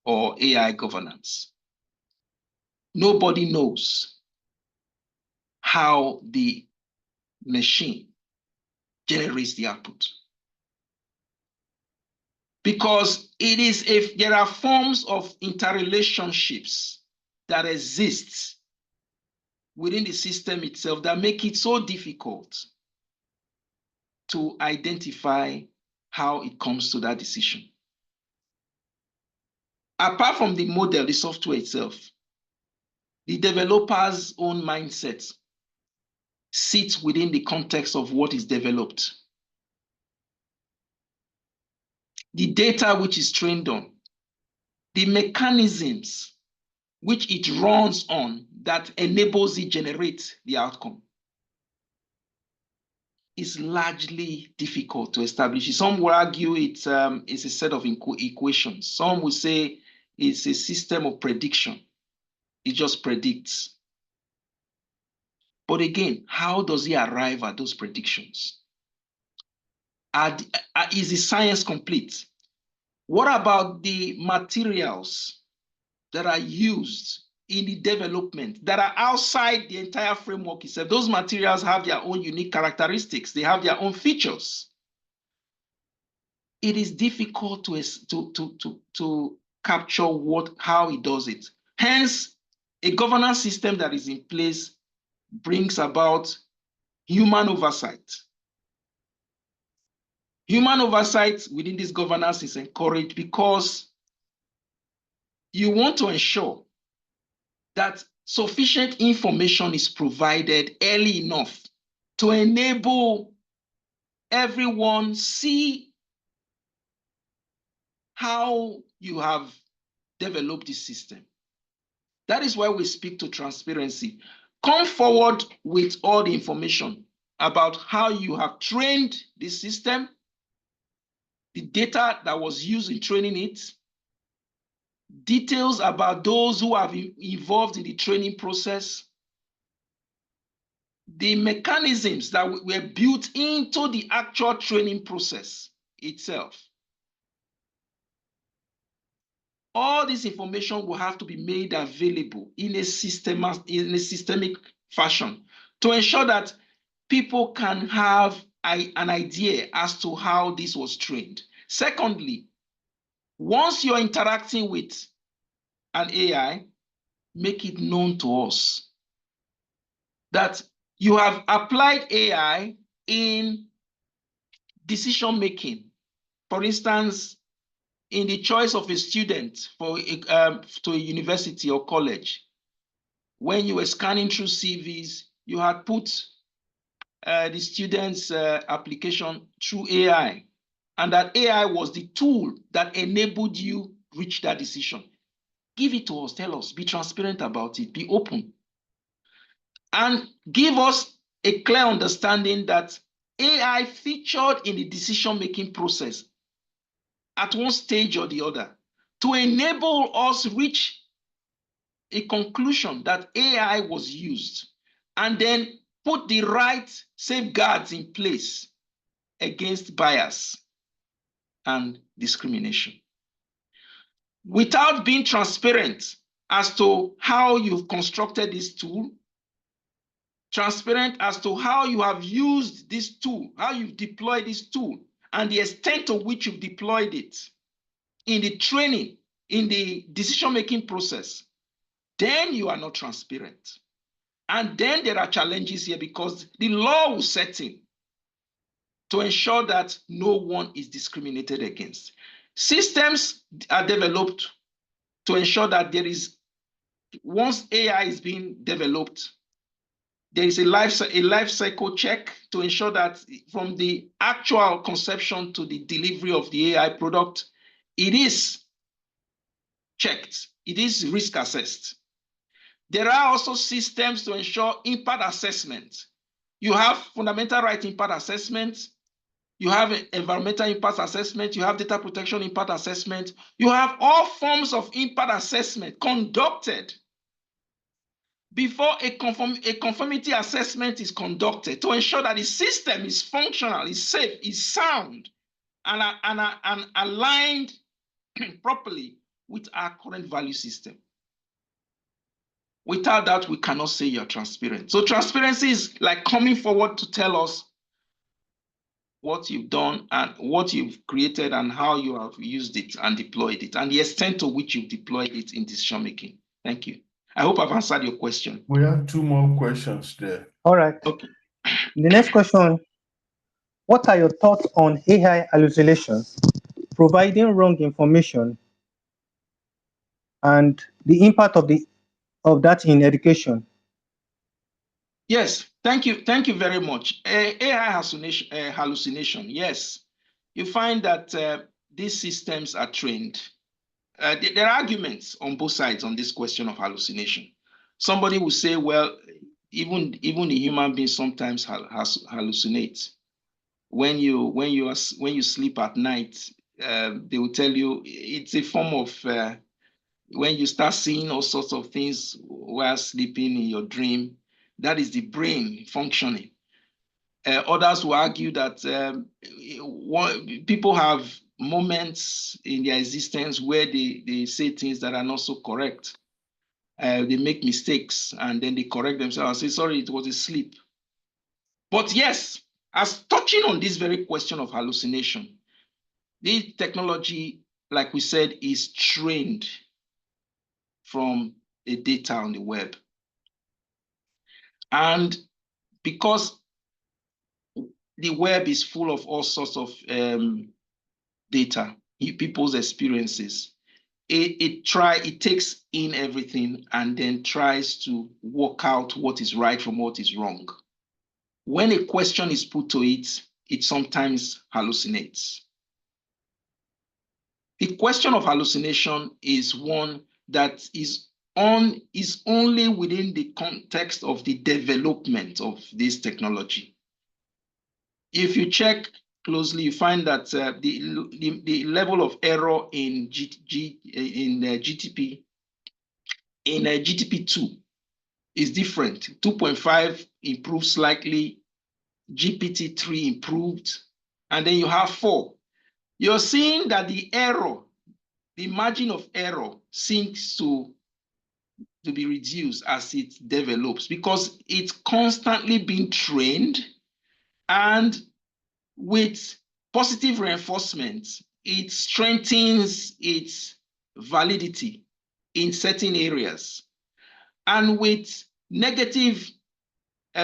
or AI governance. Nobody knows how the machine generates the output, because it is, if there are forms of interrelationships that exist within the system itself that make it so difficult to identify how it comes to that decision. Apart from the model, the software itself, the developer's own mindset sits within the context of what is developed. The data which is trained on, the mechanisms which it runs on that enables it generate the outcome, is largely difficult to establish. Some will argue it's a set of equations. Some will say it's a system of prediction. It just predicts. But again, how does he arrive at those predictions? Is the science complete? What about the materials that are used in the development that are outside the entire framework itself? Those materials have their own unique characteristics. They have their own features. It is difficult to capture how it does it. Hence, a governance system that is in place brings about human oversight. Human oversight within this governance is encouraged because you want to ensure that sufficient information is provided early enough to enable everyone see how you have developed this system. That is why we speak to transparency. Come forward with all the information about how you have trained the system, the data that was used in training it, details about those who have involved in the training process, the mechanisms that were built into the actual training process itself. All this information will have to be made available in a systemic fashion to ensure that people can have an idea as to how this was trained. Secondly, once you're interacting with an AI, make it known to us that you have applied AI in decision making. For instance, in the choice of a student to a university or college, when you were scanning through CVs, you had put the student's application through AI, and that AI was the tool that enabled you reach that decision. Give it to us, tell us, be transparent about it, be open, and give us a clear understanding that AI featured in the decision-making process at one stage or the other to enable us reach a conclusion that AI was used and then put the right safeguards in place against bias and discrimination. Without being transparent as to how you've constructed this tool, transparent as to how you have used this tool, how you've deployed this tool, and the extent to which you've deployed it in the training, in the decision-making process, then you are not transparent. And then there are challenges here because the law will set in to ensure that no one is discriminated against. Systems are developed to ensure that there is, once AI is being developed, there is a life cycle check to ensure that from the actual conception to the delivery of the AI product, it is checked, it is risk assessed. There are also systems to ensure impact assessment. You have fundamental right impact assessment, you have environmental impact assessment, you have data protection impact assessment, you have all forms of impact assessment conducted before a conformity assessment is conducted to ensure that the system is functional, is safe, is sound, and aligned properly with our current value system. Without that, we cannot say you're transparent. So transparency is like coming forward to tell us what you've done and what you've created and how you have used it and deployed it and the extent to which you've deployed it in decision making. Thank you. I hope I've answered your question. We have two more questions there. All right. Okay. The next question: what are your thoughts on AI hallucination, providing wrong information, and the impact of that in education? Yes, thank you very much. AI hallucination, yes. You find that these systems are trained. There are arguments on both sides on this question of hallucination. Somebody will say, well, even a human being sometimes hallucinates. When you sleep at night, they will tell you it's a form of when you start seeing all sorts of things while sleeping in your dream. That is the brain functioning. Others will argue that people have moments in their existence where they say things that are not so correct. They make mistakes and then they correct themselves and say, sorry, it was a sleep. But yes, as touching on this very question of hallucination, this technology, like we said, is trained from the data on the web. And because the web is full of all sorts of data, people's experiences, it takes in everything and then tries to work out what is right from what is wrong. When a question is put to it, it sometimes hallucinates. The question of hallucination is one that is only within the context of the development of this technology. If you check closely, you find that the level of error in GTP, in GTP2 is different. 2.5 improved slightly, GPT-3 improved, and then you have 4. You're seeing that the margin of error seems to be reduced as it develops because it's constantly being trained, and with positive reinforcement, it strengthens its validity in certain areas. And with negative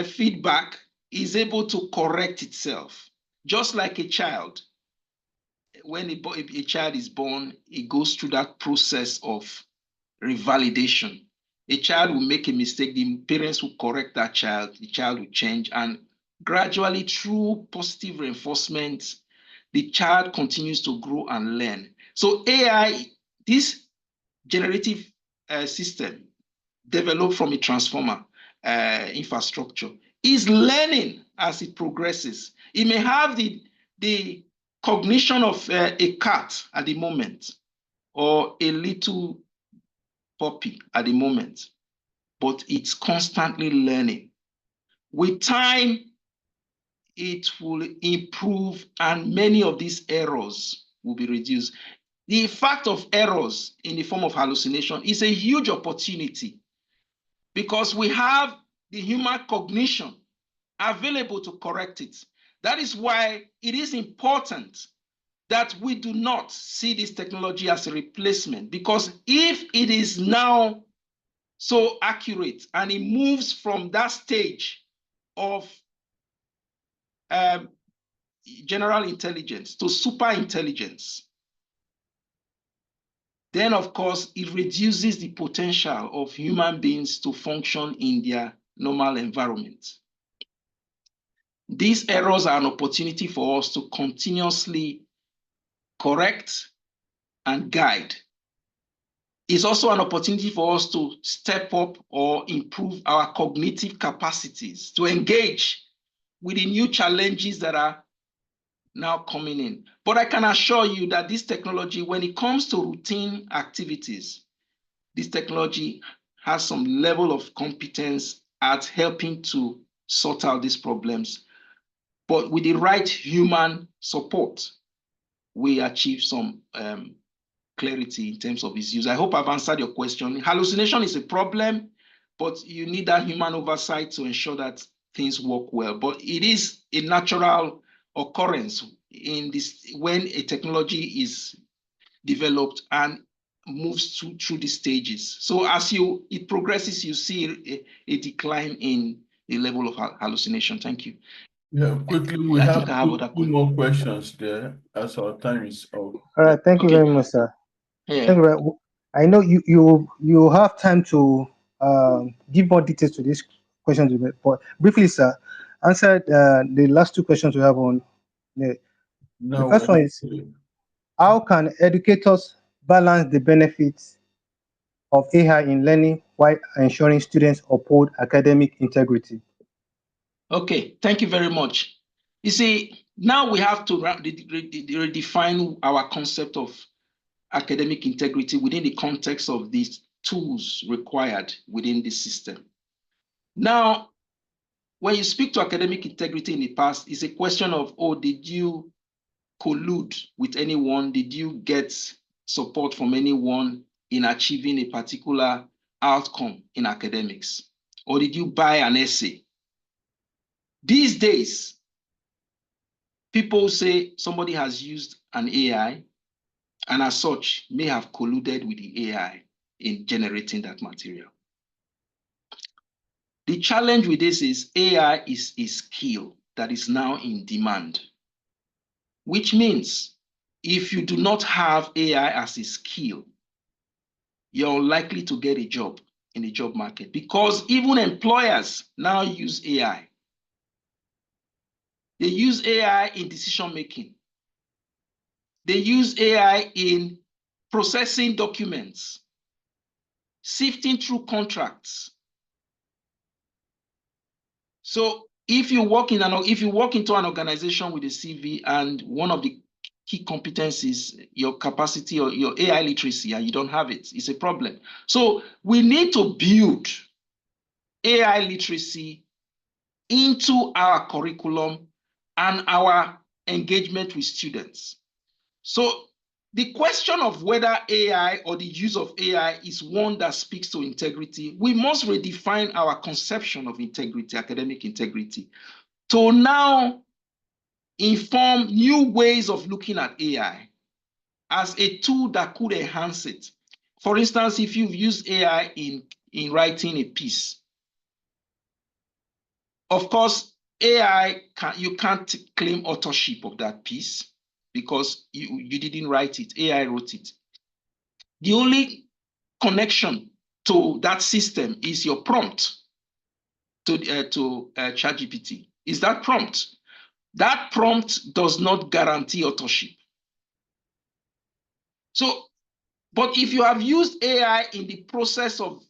feedback, is able to correct itself. Just like a child, when a child is born, it goes through that process of revalidation. A child will make a mistake, the parents will correct that child, the child will change, and gradually through positive reinforcement, the child continues to grow and learn. So AI, this generative system developed from a transformer infrastructure, is learning as it progresses. It may have the cognition of a cat at the moment, or a little puppy at the moment, but it's constantly learning. With time, it will improve and many of these errors will be reduced. The fact of errors in the form of hallucination is a huge opportunity because we have the human cognition available to correct it. That is why it is important that we do not see this technology as a replacement, because if it is now so accurate and it moves from that stage of general intelligence to super intelligence, then of course it reduces the potential of human beings to function in their normal environment. These errors are an opportunity for us to continuously correct and guide. It's also an opportunity for us to step up or improve our cognitive capacities to engage with the new challenges that are now coming in. But I can assure you that this technology, when it comes to routine activities, this technology has some level of competence at helping to sort out these problems. But with the right human support, we achieve some clarity in terms of its use. I hope I've answered your question. Hallucination is a problem, but you need that human oversight to ensure that things work well. But it is a natural occurrence in this when a technology is developed and moves through the stages. So as it progresses, you see a decline in the level of hallucination. Thank you. Yeah, quickly, we I have think I have two other more questions there as our time is up. All right, thank you Okay. very much, sir. Yeah. Thank you very much. I know you have time to give more details to these questions, but briefly, sir, answer the last two questions we have on. The No, first one is, how can educators balance the benefits of AI in learning while ensuring students uphold academic integrity? Okay, thank you very much. You see, now we have to redefine our concept of academic integrity within the context of these tools required within the system. Now, when you speak to academic integrity in the past, it's a question of, oh, did you collude with anyone? Did you get support from anyone in achieving a particular outcome in academics? Or did you buy an essay? These days, people say somebody has used an AI and as such may have colluded with the AI in generating that material. The challenge with this is AI is a skill that is now in demand, which means if you do not have AI as a skill, you're likely to get a job in the job market because even employers now use AI. They use AI in decision making. They use AI in processing documents, sifting through contracts. So if you walk into an organization with a CV and one of the key competencies, your capacity or your AI literacy, and you don't have it, it's a problem. So we need to build AI literacy into our curriculum and our engagement with students. So the question of whether AI or the use of AI is one that speaks to integrity, we must redefine our conception of integrity, academic integrity, to now inform new ways of looking at AI as a tool that could enhance it. For instance, if you've used AI in writing a piece, of course, AI, you can't claim authorship of that piece because you didn't write it, AI wrote it. The only connection to that system is your prompt to ChatGPT. Is that prompt? That prompt does not guarantee authorship. So, but if you have used AI in the process of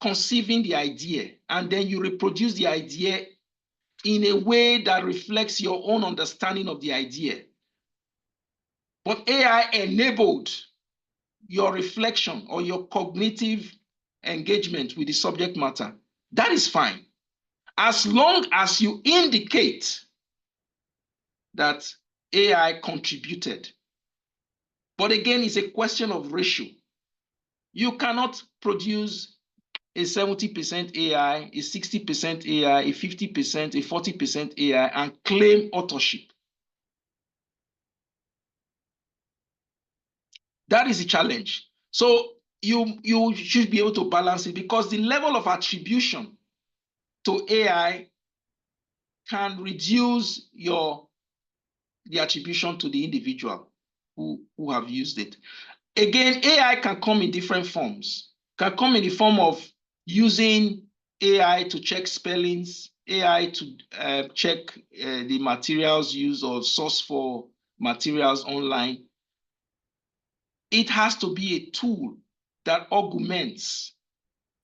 conceiving the idea and then you reproduce the idea in a way that reflects your own understanding of the idea, but AI enabled your reflection or your cognitive engagement with the subject matter, that is fine. As long as you indicate that AI contributed. But again, it's a question of ratio. You cannot produce a 70% AI, a 60% AI, a 50%, a 40% AI and claim authorship. That is a challenge. So you should be able to balance it, because the level of attribution to AI can reduce the attribution to the individual who have used it. Again, AI can come in different forms. Can come in the form of using AI to check spellings, AI to check the materials used or source for materials online. It has to be a tool that augments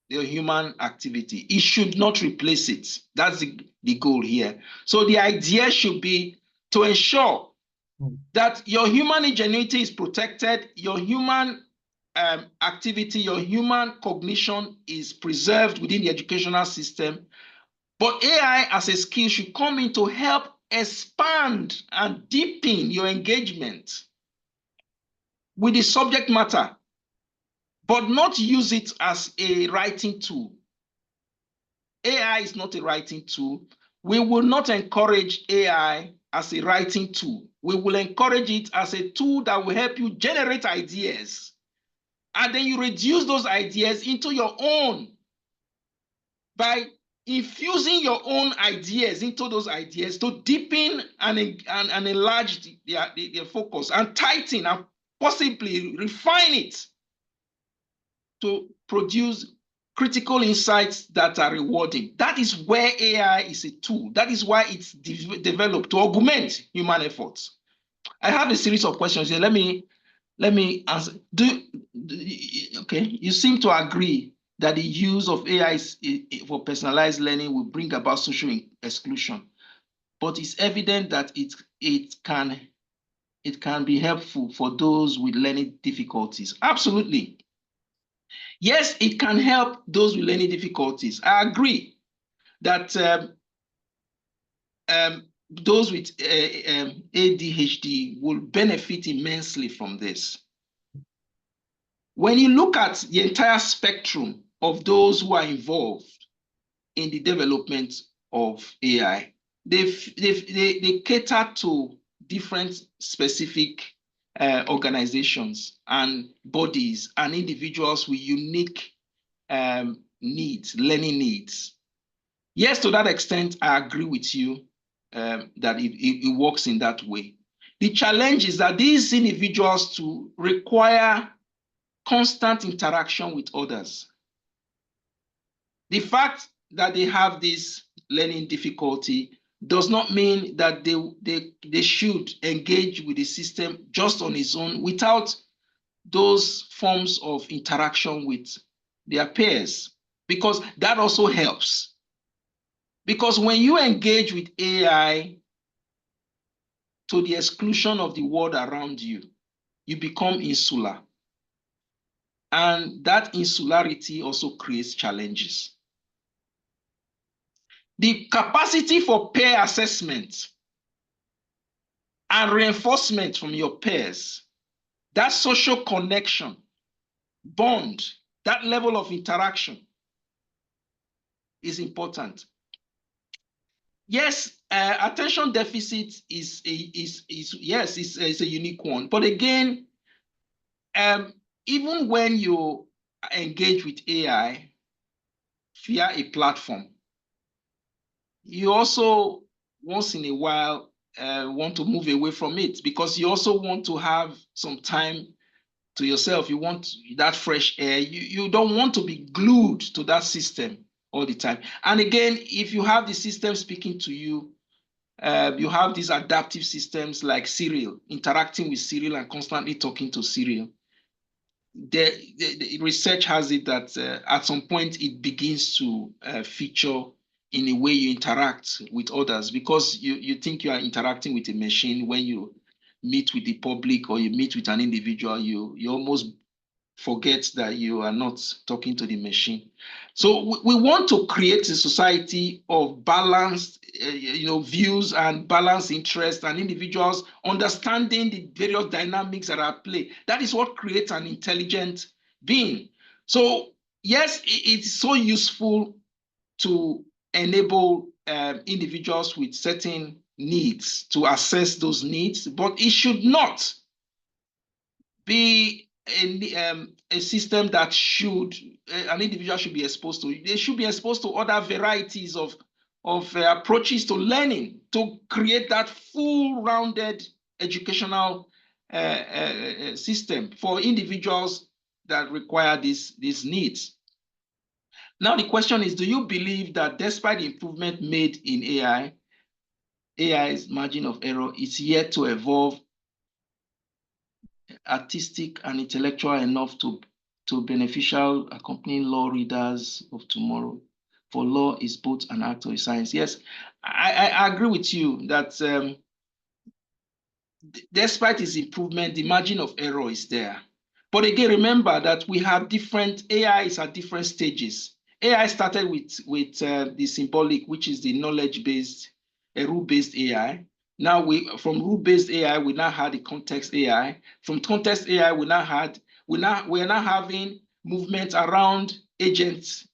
the human activity. It should not replace it. That's the goal here. So the idea should be to ensure that your human ingenuity is protected, your human activity, your human cognition is preserved within the educational system. But AI as a skill should come in to help expand and deepen your engagement with the subject matter, but not use it as a writing tool. AI is not a writing tool. We will not encourage AI as a writing tool. We will encourage it as a tool that will help you generate ideas. And then you reduce those ideas into your own by infusing your own ideas into those ideas to deepen and enlarge their focus and tighten and possibly refine it to produce critical insights that are rewarding. That is where AI is a tool. That is why it's developed to augment human efforts. I have a series of questions here. Let me answer. Okay, you seem to agree that the use of AI for personalized learning will bring about social exclusion, but it's evident that it can be helpful for those with learning difficulties. Absolutely. Yes, it can help those with learning difficulties. I agree that those with ADHD will benefit immensely from this. When you look at the entire spectrum of those who are involved in the development of AI, they cater to different specific organizations and bodies and individuals with unique needs, learning needs. Yes, to that extent, I agree with you that it works in that way. The challenge is that these individuals to require constant interaction with others. The fact that they have this learning difficulty does not mean that they should engage with the system just on its own without those forms of interaction with their peers, because that also helps. Because when you engage with AI to the exclusion of the world around you, you become insular. And that insularity also creates challenges. The capacity for peer assessment and reinforcement from your peers, that social connection, bond, that level of interaction is important. Yes, attention deficit is a unique one. But again, even when you engage with AI via a platform, you also once in a while want to move away from it, because you also want to have some time to yourself. You want that fresh air. You don't want to be glued to that system all the time. And again, if you have the system speaking to you, you have these adaptive systems like Serial, interacting with Serial and constantly talking to Serial. The research has it that at some point it begins to feature in a way you interact with others, because you think you are interacting with a machine. When you meet with the public or you meet with an individual, you almost forget that you are not talking to the machine. So we want to create a society of balanced views and balanced interests and individuals understanding the various dynamics that are at play. That is what creates an intelligent being. So yes, it's so useful to enable individuals with certain needs to assess those needs, but it should not be a system that an individual should be exposed to. They should be exposed to other varieties of approaches to learning to create that full-rounded educational system for individuals that require these needs. Now, the question is, do you believe that despite the improvement made in AI's margin of error is yet to evolve artistic and intellectual enough to beneficial accompanying law readers of tomorrow? For law is both an art or a science. Yes, I agree with you that despite its improvement, the margin of error is there. But again, remember that we have different AIs at different stages. AI started with the symbolic, which is the knowledge-based, rule-based AI. Now from rule-based AI, we now had the context AI. From context AI, we are now having movement around agents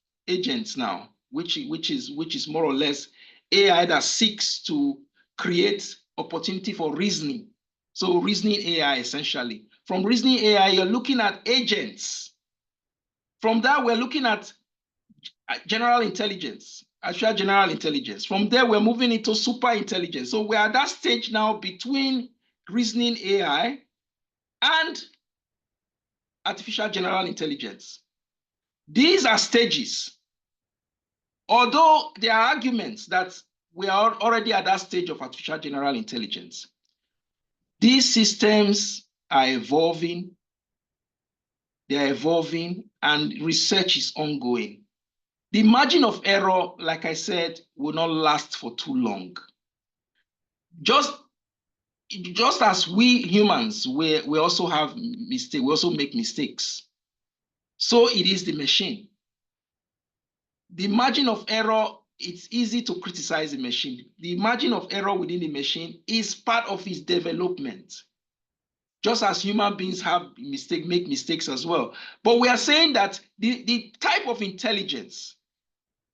now, which is more or less AI that seeks to create opportunity for reasoning. So reasoning AI, essentially. From reasoning AI, you're looking at agents. From that, we're looking at general intelligence, actual general intelligence. From there, we're moving into super intelligence. So we're at that stage now between reasoning AI and artificial general intelligence. These are stages. Although there are arguments that we are already at that stage of artificial general intelligence, these systems are evolving. They are evolving, and research is ongoing. The margin of error, like I said, will not last for too long. Just as we humans, we also have mistakes, we also make mistakes. So it is the machine. The margin of error, it's easy to criticize the machine. The margin of error within the machine is part of its development. Just as human beings make mistakes as well. But we are saying that the type of intelligence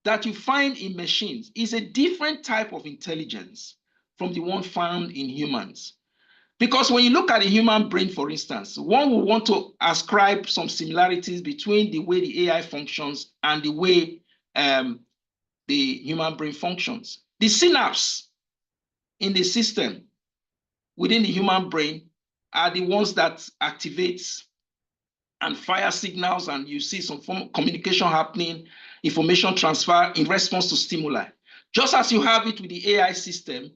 that you find in machines is a different type of intelligence from the one found in humans. Because when you look at the human brain, for instance, one will want to ascribe some similarities between the way the AI functions and the way the human brain functions. The synapse in the system within the human brain are the ones that activate and fire signals, and you see some form of communication happening, information transfer in response to stimuli. Just as you have it with the AI system,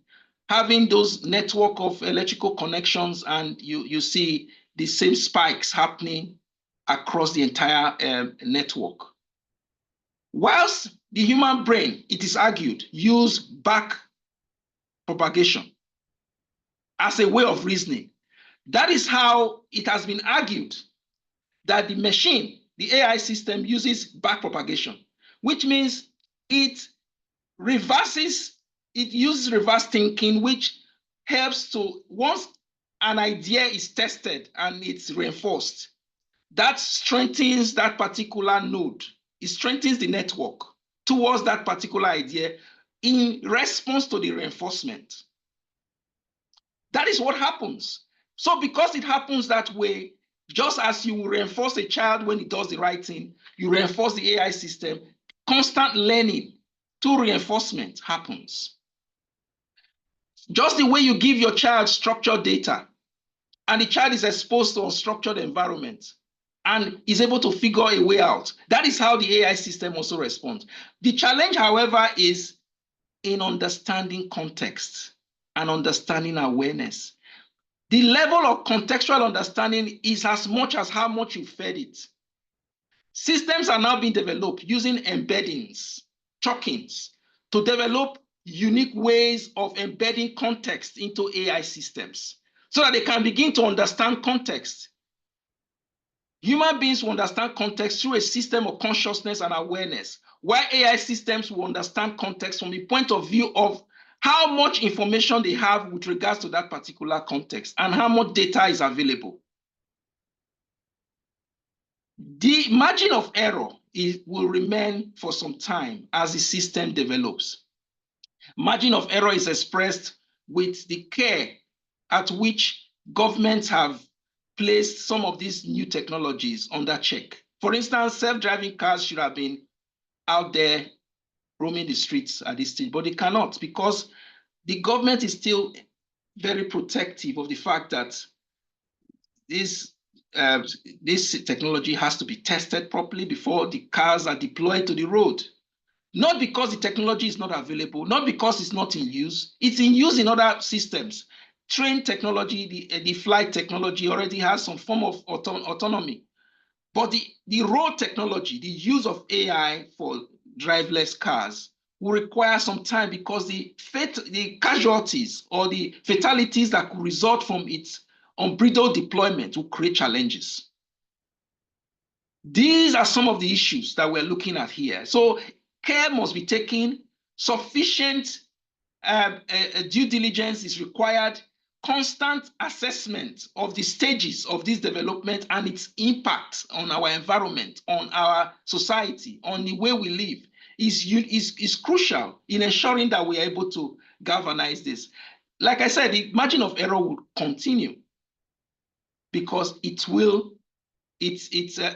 having those network of electrical connections, and you see the same spikes happening across the entire network. Whilst the human brain, it is argued, use back propagation as a way of reasoning. That is how it has been argued that the machine, the AI system, uses back propagation, which means it uses reverse thinking, which helps to, once an idea is tested and it's reinforced, that strengthens that particular node. It strengthens the network towards that particular idea in response to the reinforcement. That is what happens. So because it happens that way, just as you reinforce a child when it does the right thing, you reinforce the AI system, constant learning to reinforcement happens. Just the way you give your child structured data, and the child is exposed to unstructured environment and is able to figure a way out, that is how the AI system also responds. The challenge, however, is in understanding context and understanding awareness. The level of contextual understanding is as much as how much you fed it. Systems are now being developed using embeddings, chuckings, to develop unique ways of embedding context into AI systems so that they can begin to understand context. Human beings will understand context through a system of consciousness and awareness, while AI systems will understand context from the point of view of how much information they have with regards to that particular context and how much data is available. The margin of error will remain for some time as the system develops. Margin of error is expressed with the care at which governments have placed some of these new technologies under check. For instance, self-driving cars should have been out there roaming the streets at this stage, but they cannot because the government is still very protective of the fact that this technology has to be tested properly before the cars are deployed to the road. Not because the technology is not available, not because it's not in use. It's in use in other systems. Train technology, the flight technology already has some form of autonomy. But the road technology, the use of AI for driverless cars will require some time because the casualties or the fatalities that could result from its unbridled deployment will create challenges. These are some of the issues that we're looking at here. So care must be taken, sufficient due diligence is required, constant assessment of the stages of this development and its impact on our environment, on our society, on the way we live is crucial in ensuring that we are able to galvanize this. Like I said, the margin of error will continue because it's a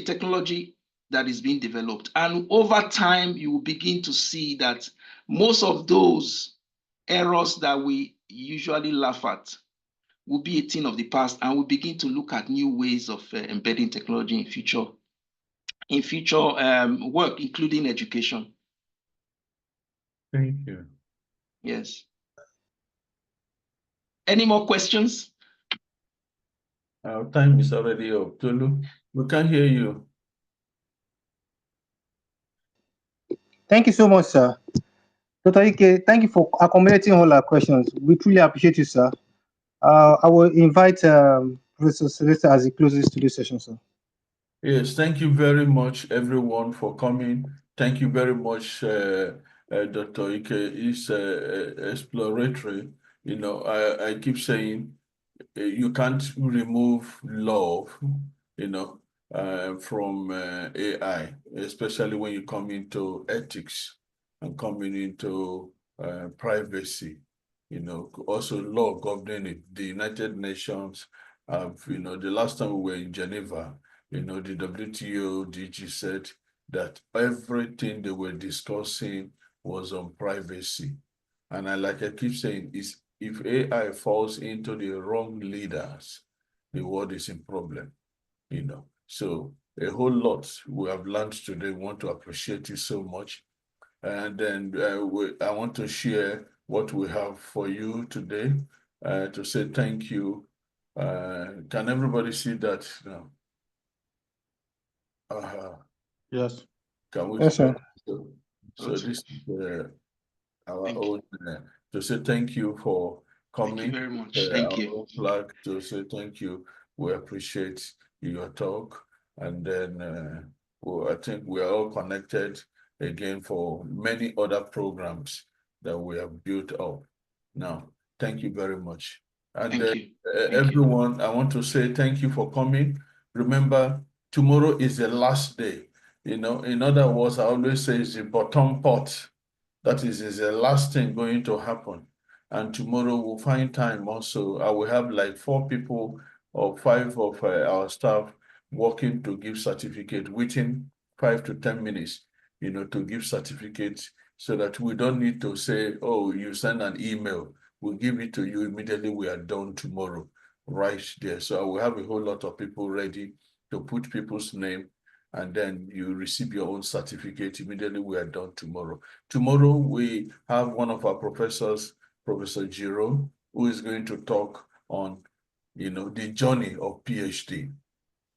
technology that is being developed. And over time, you will begin to see that most of those errors that we usually laugh at will be a thing of the past, and we'll begin to look at new ways of embedding technology in future work, including education. Thank you. Yes. Any more questions? Our time is already up. Tolu, we can't hear you. Thank you so much, sir. Dr. Ike, thank you for accommodating all our questions. We truly appreciate you, sir. I will invite Professor Celeste as he closes today's session, sir. Yes, thank you very much, everyone, for coming. Thank you very much, Dr. Ike. It's exploratory. You know, I keep saying you can't remove love, you know, from AI, especially when you come into ethics and coming into privacy. You know, also law governing it. The United Nations have, you know, the last time we were in Geneva, you know, the WTO DG said that everything they were discussing was on privacy. And like I keep saying, is if AI falls into the wrong leaders, the world is in problem, you know. So a whole lot we have learned today. We want to appreciate you so much. And then I want to share what we have for you today to say thank you. Can everybody see that now? Yes. Can we? Yes, sir. So this is our Thank own to say thank you for coming. Thank you very much. Thank our you. own flag to say thank you. We appreciate your talk, and then well, I think we are all connected again for many other programs that we have built up. Now, thank you very much. And Thank you. Thank everyone, I want to say thank you for coming. Remember, tomorrow is the last day. You know, in other words, I always say it's the bottom pot. That is the last thing going to happen. And tomorrow we'll find time also. I will have like 4 people or 5 of our staff working to give certificate within 5 to 10 minutes, you know, to give certificates so that we don't need to say, oh, you send an email. We'll give it to you immediately we are done tomorrow, right there. So I will have a whole lot of people ready to put people's name, and then you receive your own certificate immediately we are done tomorrow. Tomorrow, we have one of our professors, Professor Jiro, who is going to talk on, you know, the journey of PhD.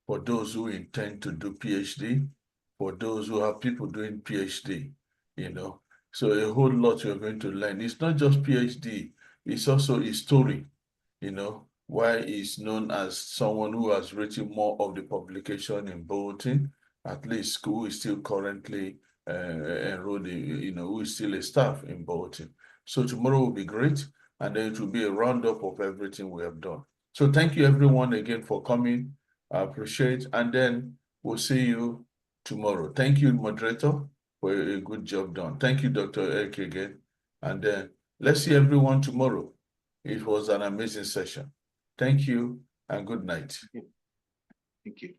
For those who intend to do PhD, for those who have people doing PhD, you know. So a whole lot you're going to learn. It's not just PhD, it's also a story, you know, why he's known as someone who has written more of the publication in Bolton, at least who is still currently enrolled, who is still a staff in Bolton. So tomorrow will be great, and then it will be a roundup of everything we have done. So thank you everyone again for coming. I appreciate, and then we'll see you tomorrow. Thank you, moderator, for a good job done. Thank you, Dr. Eke again. And then let's see everyone tomorrow. It was an amazing session. Thank you and good night. Thank you.